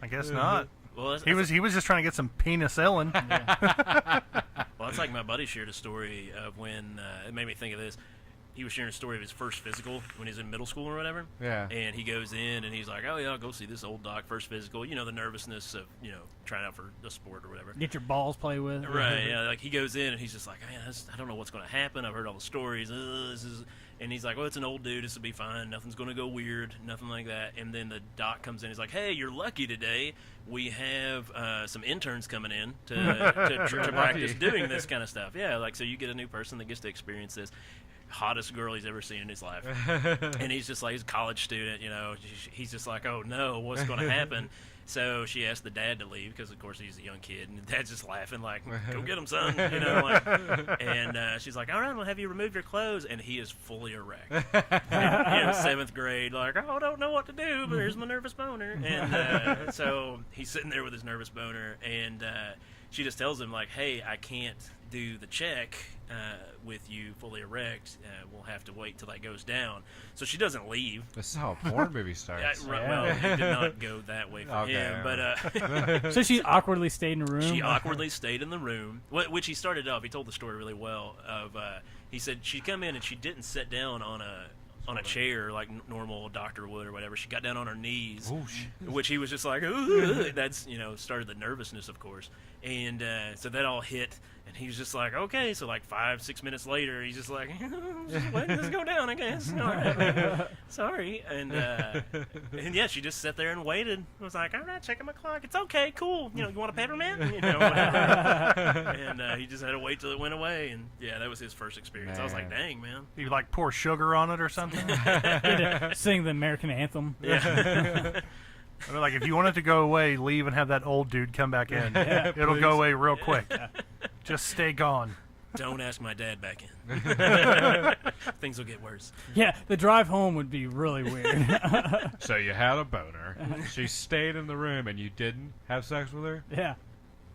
I guess not. Well, He was just trying to get some penicillin. Well, that's like my buddy shared a story of when it made me think of this. He was sharing a story of his first physical when he was in middle school or whatever. Yeah. And he goes in and he's like, "Oh yeah, I'll go see this old doc first physical." You know, the nervousness of trying out for a sport or whatever. Get your balls played with. Right. Yeah. Like he goes in and he's just like, "Man, I don't know what's going to happen. I've heard all the stories. And he's like, "Well, it's an old dude. This will be fine. Nothing's going to go weird. Nothing like that." And then the doc comes in. He's like, "Hey, you're lucky today. We have some interns coming in to practice doing this kind of stuff. Yeah, like so you get a new person that gets to experience this." Hottest girl he's ever seen in his life. And he's just like, he's a college student, he's just like, oh no, what's going to happen? So she asked the dad to leave because of course he's a young kid, and the dad's just laughing like, go get him, son, and she's like, all right, we'll have you remove your clothes, and he is fully erect. And, 7th grade, like, oh, I don't know what to do, but here's my nervous boner. And so he's sitting there with his nervous boner, and she just tells him like, hey, I can't do the check with you fully erect. We'll have to wait till that goes down. So she doesn't leave. This is how a porn movie starts. Well, it did not go that way for him. But So she awkwardly stayed in the room? she awkwardly stayed in the room, which he started off. He told the story really well. He said she'd come in and she didn't sit down on a chair like normal doctor would or whatever. She got down on her knees, which he was just like, ooh, that's, started the nervousness, of course. And so that all hit, and he was just like, okay. So like 5-6 minutes later, he's just like, just letting this go down, I guess. All right. Sorry. And yeah, she just sat there and waited. I was like, all right, checking my clock. It's okay, cool. You want a peppermint? Whatever. And he just had to wait till it went away. And yeah, that was his first experience. I was like, dang, man. You like pour sugar on it or something? Sing the American anthem. Yeah. I mean, like if you want it to go away, leave and have that old dude come back in. It'll please. go away real quick. Just stay gone. Don't ask my dad back in. Things will get worse. Yeah, the drive home would be really weird. So you had a boner. She stayed in the room, and you didn't have sex with her? Yeah.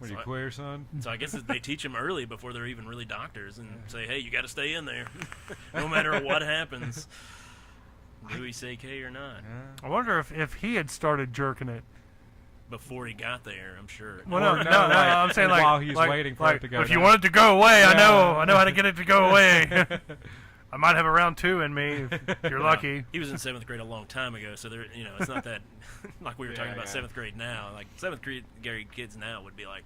Were you queer, son? So I guess they teach them early before they're even really doctors and say, hey, you got to stay in there no matter what happens. Louis C.K. or not. I wonder if he had started jerking it. Before he got there, I'm sure. Well, no, I'm saying like while he's like- waiting for like, it to go If you down. want it to go away, I know how to get it to go away. I might have a round 2 in me if you're lucky. He was in 7th grade a long time ago, so there, it's not that like we were talking about 7th grade now. Like 7th grade kids now would be like,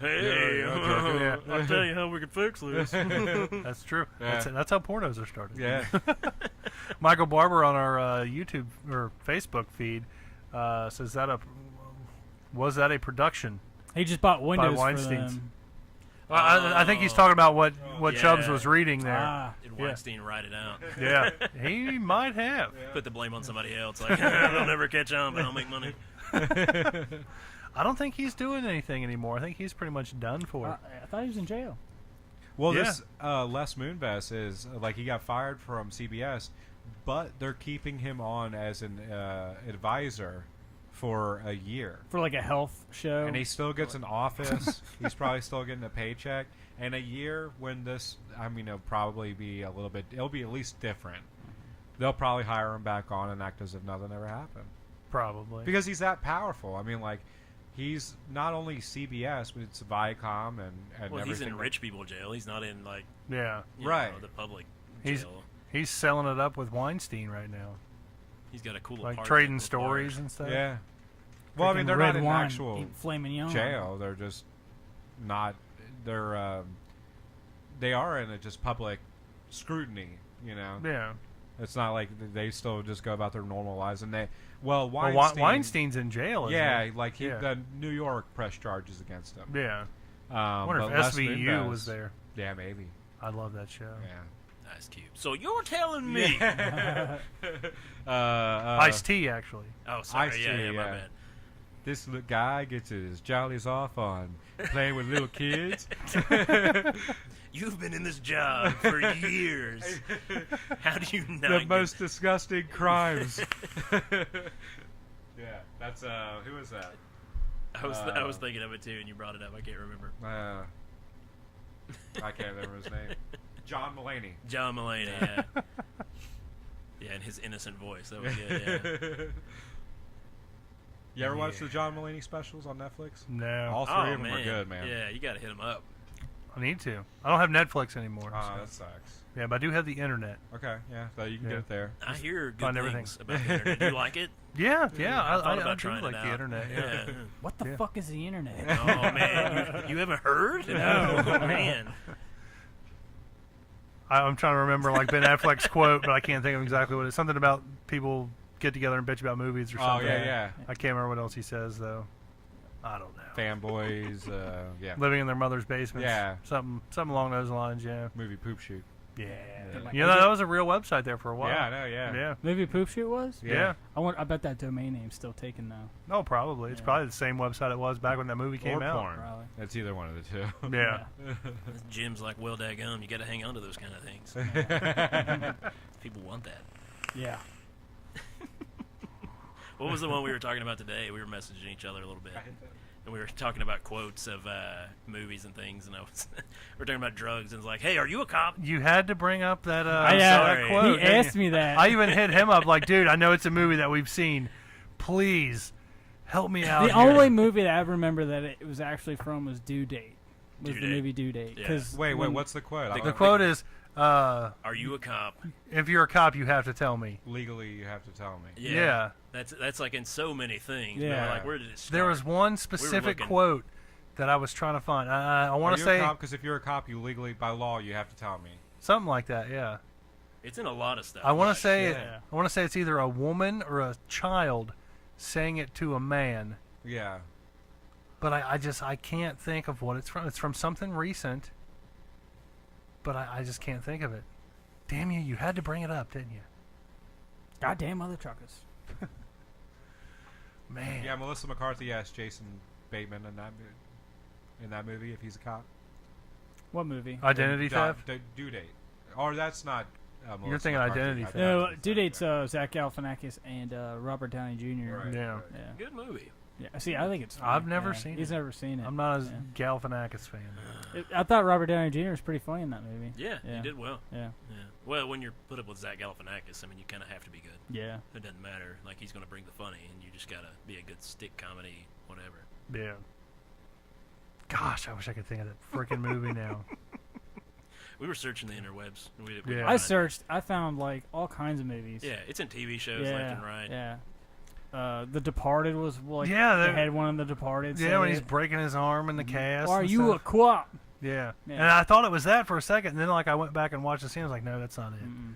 Hey, Yeah. I'll tell you how we can fix this. That's true. Yeah. That's how pornos are started. Yeah. Michael Barber on our YouTube or Facebook feed says was that a production? He just bought Windows for Weinstein's. them. Well, I think he's talking about what Yeah. Chubbs was reading there. Ah, Did Weinstein write it out? Yeah, he might have. Put the blame on somebody else. Like, they'll never catch on, but I'll make money. I don't think he's doing anything anymore. I think he's pretty much done for. I thought he was in jail. Well, Yeah. this Les Moonves is like he got fired from CBS, but they're keeping him on as an advisor for a year, For like a health show. and he still gets an office. He's probably still getting a paycheck. And a year when this, I mean, it'll probably be a little bit. It'll be at least different. They'll probably hire him back on and act as if nothing ever happened Probably. because he's that powerful. I mean, like. He's not only CBS, but it's Viacom and Well, he's everything. in rich people jail. He's not in, like, Yeah. you Right. know, the public He's- jail. He's selling it up with Weinstein right now. He's got a cool Like apartment trading with stories bars. and stuff. Yeah. Well, I mean, Freaking they're red not in wine, actual eat flaming young. jail. They're just not. They're. They are in a just public scrutiny. You know. Yeah. It's not like they still just go about their normal lives, and they. Well, Well, Weinstein's in jail, isn't Yeah, he? like Yeah. the New York press charges against him. Yeah. I wonder but if Les SVU Moonves- was there. Yeah, maybe. I love that show. Yeah. Nice cube. So you're telling me? Ice-T, actually. Oh, sorry. Ice-T, Yeah, my yeah. bad. This guy gets his jollies off on playing with little kids. You've been in this job for years. How do you not? The most disgusting crimes. Yeah, that's who is that? I was thinking of it too, and you brought it up. I can't remember. I can't remember his name. John Mulaney. John Mulaney. Yeah. Yeah, and his innocent voice. That was good. Yeah. You ever watch the John Mulaney specials on Netflix? No. All three Oh of them man. are good, man. Yeah, you got to hit him up. I need to. I don't have Netflix anymore. Oh, so. that sucks. Yeah, but I do have the internet. Okay, yeah, so you can Yeah. get it there. I hear good find things everything. about the internet. Do you like it? Yeah, I thought I about do trying like it the out. internet. Yeah. What the Yeah. fuck is the internet? Oh man, you haven't heard? No, man. I'm trying to remember like Ben Affleck's quote, but I can't think of exactly what it is. Something about people get together and bitch about movies or Oh something. yeah. I can't remember what else he says though. I don't know. Fanboys, yeah. Living in their mother's basement. Yeah. Something along those lines. Yeah. Movie poop shoot. Yeah. Yeah. You know that was a real website there for a while. Yeah, I know, yeah. Yeah. Movie Poop Shoot was? Yeah. I bet that domain name's still taken now. No, probably. It's Yeah. probably the same website it was back when that movie came Or out. porn. Probably. It's either one of the two. Yeah. Gyms like Welldagum. You got to hang on to those kind of things. People want that. Yeah. What was the one we were talking about today? We were messaging each other a little bit, and we were talking about quotes of movies and things. And we were talking about drugs, and it's like, "Hey, are you a cop?" You had to bring up that, sorry. that quote. He didn't asked you? me that. I even hit him up like, dude, I know it's a movie that we've seen. Please help me out. The here." only movie that I remember that it was actually from was Due Date. Was Due the Date. movie Due Date? Yeah. 'Cause Wait, when- what's the quote? The The quote is, Are you a cop? if you're a cop, you have to tell me. Legally, you have to tell me. Yeah. That's like in so many things. Yeah. Yeah. Like, where did it start? There was one specific looking- quote that I was trying to find. I want Are to you say a cop? Because if you're a cop, you legally, by law, you have to tell me. something like that. Yeah. It's in a lot of stuff. I want Like, to say yeah. I want to say it's either a woman or a child saying it to a man, Yeah. but I can't think of what it's from. It's from something recent, but I just can't think of it. Damn you! You had to bring it up, didn't you? Goddamn other truckers. Man. Yeah, Melissa McCarthy asked Jason Bateman in that movie if he's a cop. What movie? Identity theft. Due Date. Or that's not. Melissa You're thinking McCarthy. Identity I Theft. think No, that's Due Date's right. Zach Galifianakis and Robert Downey Jr. Right, Yeah. right. Yeah. Good movie. Yeah. See, I think it's. I've funny. never Yeah. seen He's it. never seen it. I'm not a Yeah. Galifianakis fan. I thought Robert Downey Jr. was pretty funny in that movie. Yeah, Yeah. he did well. Yeah. Yeah. Well, when you're put up with Zach Galifianakis, I mean, you kind of have to be good. Yeah. It doesn't matter. Like, he's going to bring the funny, and you just got to be a good stick comedy, whatever. Yeah. Gosh, I wish I could think of that freaking movie now. We were searching the interwebs. We Yeah. I searched. I found like all kinds of movies. Yeah, it's in TV shows Yeah. left and right. Yeah. The Departed was like Yeah, they that- had one of the Departed. Yeah, say when he's it. breaking his arm in the cast. Are and you a stuff. co-op? Yeah. Yeah. And I thought it was that for a second, and then like I went back and watched the scene. I was like, no, that's not it. Mm-mm.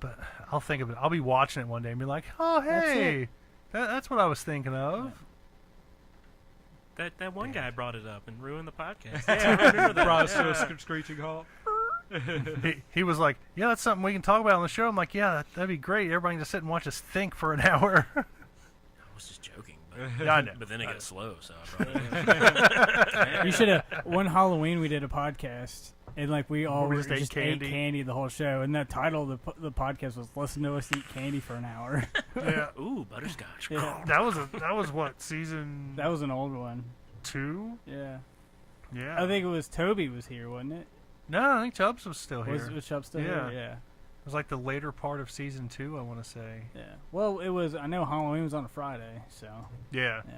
But I'll think of it. I'll be watching it one day and be like, oh That's hey, that's what I was thinking of. That one guy brought it up and ruined the podcast. Yeah, I remember that. Brought us to a screeching halt. He was like, yeah, that's something we can talk about on the show. I'm like, yeah, that'd be great. Everybody can just sit and watch us think for an hour. I was just joking. But, Yeah, I know. but then it got slow, so I brought it up. You should have. One Halloween we did a podcast, and like we all We were just ate candy. ate candy the whole show, and the title of the podcast was "Listen to Us Eat Candy for an Hour." Yeah. Ooh, butterscotch. Yeah. That was what, season That was an old one. 2? Yeah, Yeah. I think it was Toby was here, wasn't it? No, I think Chubbs was still here. Was Chubb still Yeah. here? Yeah, It was like the later part of season 2, I want to say. yeah. Well, it was. I know Halloween was on a Friday, so Yeah. yeah,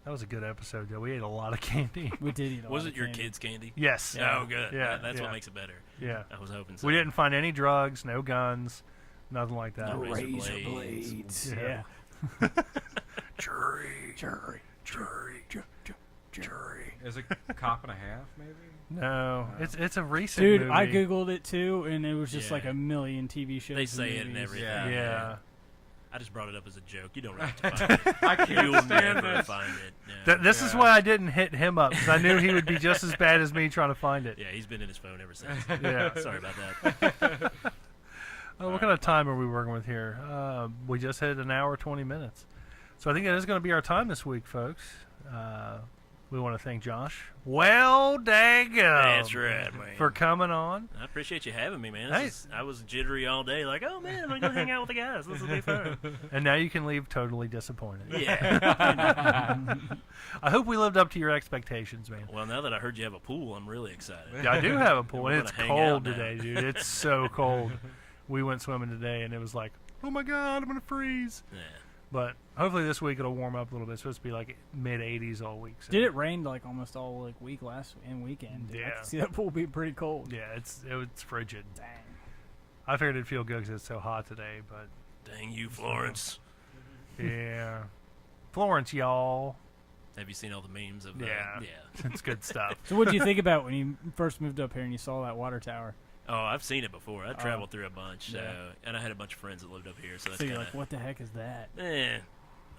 That was a good episode, though. We ate a lot of candy. we did eat. A Was lot it of your candy. kids' candy? Yes. Oh, good. Yeah, That's yeah. what makes it better. Yeah. I was hoping so. We didn't find any drugs, no guns, nothing like that. No Razor razor blades. blades. Yeah. Jury. Jury. Jury. Is it Cop and a Half, maybe? No, it's a recent Dude, movie. I googled it too, and it was just Yeah. like a million TV shows. They and say it and movies. everything. Yeah. Yeah. I just brought it up as a joke. You don't really have to find it. I can't You'll stand never this. find it. Yeah. This is Yeah. why I didn't hit him up, because I knew he would be just as bad as me trying to find it. Yeah, he's been in his phone ever since. Yeah. Sorry about that. What kind of time are we working with here? We just hit an hour, 20 minutes. So I think that is going to be our time this week, folks. We want to thank Josh. Well, daggum. That's right, man. For coming on. I appreciate you having me, man. Hey. I was jittery all day, like, oh man, I'm gonna hang out with the guys. This will be fun. And now you can leave totally disappointed. Yeah. I hope we lived up to your expectations, man. Well, now that I heard you have a pool, I'm really excited. Yeah, I do have a pool, We're and it's gonna hang out cold now. today, dude. It's so cold. We went swimming today, and it was like, oh my God, I'm going to freeze. Yeah. But hopefully this week it'll warm up a little bit. It's supposed to be like mid-80s all week. So. Did it rain like almost all like week weekend? I Yeah. can see that pool being pretty cold. Yeah, it's frigid. Dang. I figured it'd feel good because it's so hot today, but Dang you, Florence. yeah. Florence, y'all. Have you seen all the memes of Yeah. Yeah. It's good stuff. So what did you think about when you first moved up here and you saw that water tower? Oh, I've seen it before. I traveled through a bunch, so, Yeah. and I had a bunch of friends that lived up here, so that's So you're kind like, what the heck is that? of,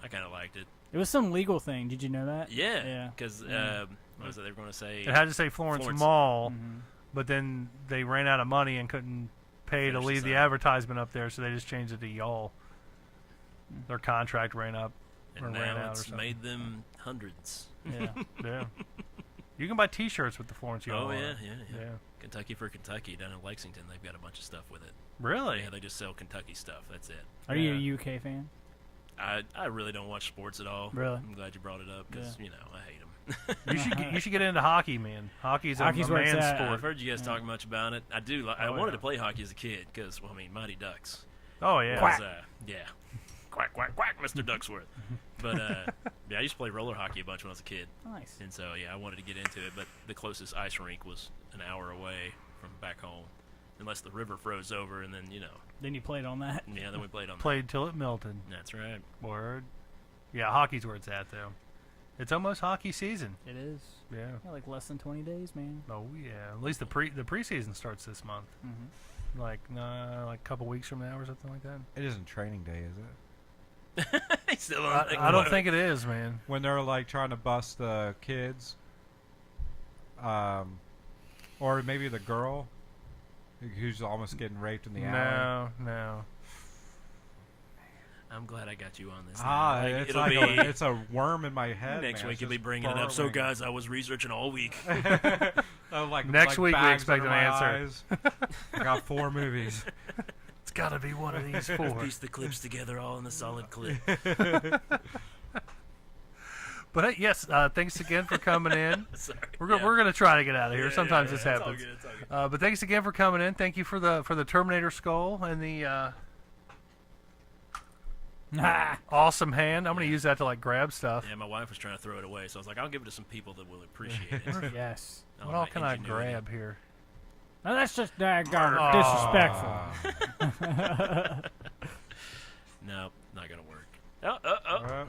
I kind of liked it. It was some legal thing. Did you know that? Yeah, Yeah. because Yeah. what was it they were going to say? It had to say Florence Florence. Mall, Mhm. but then they ran out of money and couldn't pay to Finish the leave the sign. advertisement up there, so they just changed it to y'all. Their contract ran up. or and ran out now or it's something. made them hundreds. Yeah. Yeah. You can buy T-shirts with the Florence y'all. Oh on yeah, it. yeah, Yeah. Kentucky for Kentucky down in Lexington, they've got a bunch of stuff with it. Really? Yeah, they just sell Kentucky stuff. That's it. Are you Yeah. a UK fan? I really don't watch sports at all. Really? I'm glad you brought it up because Yeah. you know I hate them. You should get into hockey, man. Hockey's a Hockey's where it's man's at. sport. I've heard you guys Yeah. talk much about it. I do. I Oh, wanted yeah. to play hockey as a kid because, well, I mean, Mighty Ducks. Oh yeah. Quack. Yeah. Quack, quack, quack, Mr. Ducksworth. But, yeah, I used to play roller hockey a bunch when I was a kid. Nice. And so, yeah, I wanted to get into it, but the closest ice rink was an hour away from back home. Unless the river froze over, and then, you know, Then you played on that. yeah, then we played on Played till it melted. that. That's right. Word. Yeah, hockey's where it's at, though. It's almost hockey season. It is. Yeah. Yeah, like less than 20 days, man. Oh yeah. At least the preseason starts this month. Mm-hmm. Like a couple weeks from now or something like that. It isn't training day, is it? He's still on I don't think it is, man. When they're like trying to bust the kids, or maybe the girl who's almost getting raped in the alley. No. I'm glad I got you on this. Ah, now. it's it'll like be it's a worm in my head. next man. week. It's You'll be just bringing it up. So, burrowing. guys, I was researching all week. Like Next week we bags expect under an my answer. eyes. I got 4 movies. It's got to be one of these four. Piece the clips together all in a solid clip. But hey, yes, thanks again for coming in. Sorry. We're Yeah. going to try to get out of here. Yeah, Sometimes yeah, this yeah, it's all happens. good, it's all good. But thanks again for coming in. Thank you for the Terminator skull and the awesome hand. I'm going to use that to like grab stuff. Yeah, my wife was trying to throw it away, so I was like, I'll give it to some people that will appreciate it. Yes. Oh, What all my can I ingenuity. grab here? Now that's just daggone Oh. disrespectful. No, not gonna work.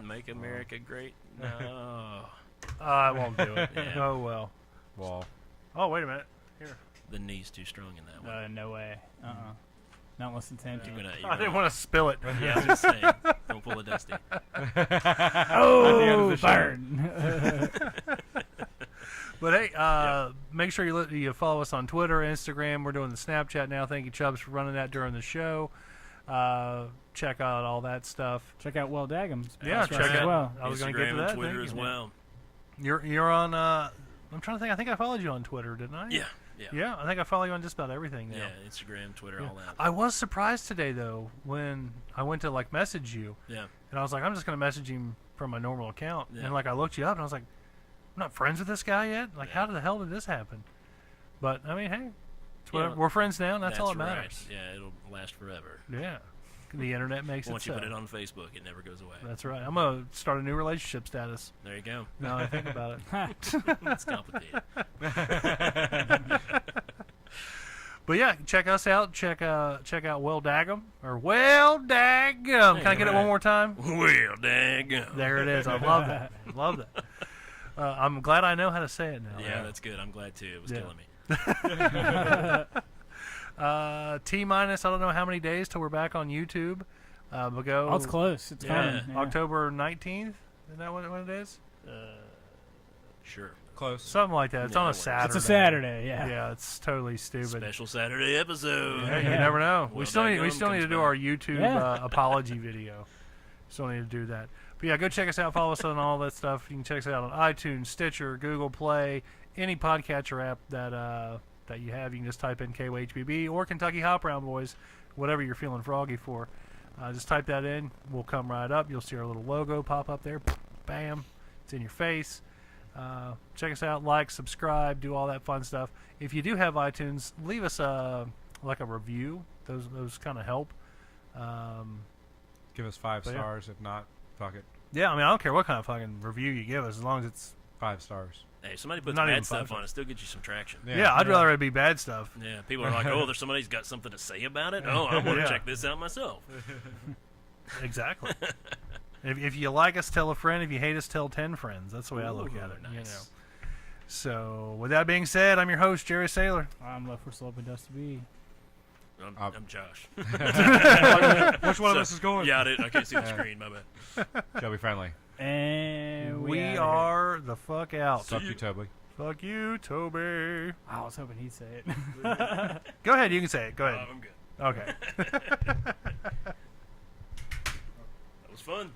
Make America great. No. I won't do it. Yeah. Oh well. Well, Oh wait a minute. Here. The knee's too strong in that one. No way. Not unless it's empty. You're I didn't want to spill it. Yeah, I was just saying. Don't pull a Dusty. Oh, the show. burn. But hey, make sure you follow us on Twitter, Instagram. We're doing the Snapchat now. Thank you, Chubbs, for running that during the show. Check out all that stuff. Check out Welldagum. Yeah, check as out. well. I was going to get Instagram to that. and Twitter Thank as you. well. You're on. I'm trying to think. I think I followed you on Twitter, didn't I? Yeah. Yeah, I think I follow you on just about everything now. Yeah, Instagram, Twitter, all that. I was surprised today though when I went to like message you, Yeah. and I was like, I'm just going to message him from my normal account, Yeah. and like I looked you up, and I was like, I'm not friends with this guy yet. Like, how the hell did this happen? But I mean, hey, it's whatever. Yeah, we're friends now, and that's all that right. matters. Yeah, it'll last forever. Yeah, the internet makes Once it you so. put it on Facebook, it never goes away. That's right. I'm gonna start a new relationship status. There you go. Now that I think about it. It's complicated. But yeah, check us out. Check out Welldagum or Welldagum. Can I get it one more time? Well, dang. There it is. I love that. Love that. I'm glad I know how to say it now. Yeah, that's good. I'm glad too. It was Yeah. killing me. T-minus, I don't know how many days till we're back on YouTube. We'll go. Oh, it's close. It's Yeah. coming. Yeah. October 19th. Isn't that what it is? Sure. close. Something like that. It's Yeah, on a it works. Saturday. It's a Saturday, yeah. Yeah, it's totally stupid. Special Saturday episode. Yeah, you never know. Well, We still need Welldagum to comes do back. our YouTube Yeah. apology video. Still need to do that. But yeah, go check us out. Follow us on all that stuff. You can check us out on iTunes, Stitcher, Google Play, any podcatcher app that you have. You can just type in KWHBB or Kentucky Hop Round Boys, whatever you're feeling froggy for. Just type that in. We'll come right up. You'll see our little logo pop up there. Bam. It's in your face. Check us out. Like, subscribe, do all that fun stuff. If you do have iTunes, leave us like a review. Those kind of help. Give us 5 But yeah. stars. If not, fuck it. Yeah, I mean, I don't care what kind of fucking review you give us, as long as it's 5 stars. Hey, if somebody puts Not even bad stuff 5 on it, still gets you some traction. yeah. I'd rather it be bad stuff. Yeah, people are like, oh, there's somebody's got something to say about it. Oh, I want to Yeah. check this out myself. Exactly. If you like us, tell a friend. If you hate us, tell 10 friends. That's the way I look Ooh, at it. nice. You know. So, with that being said, I'm your host, Jerry Saylor. I'm left for Slope and Dusty B. I'm Josh. Which one of So, us is going? Yeah, I can't see the screen. My bad. Shelby Friendly. And We outta are the fuck out. Fuck you, Toby. Fuck you, Toby. here. I was hoping he'd say it. Go ahead. You can say it. Go ahead. I'm good. Okay. That was fun.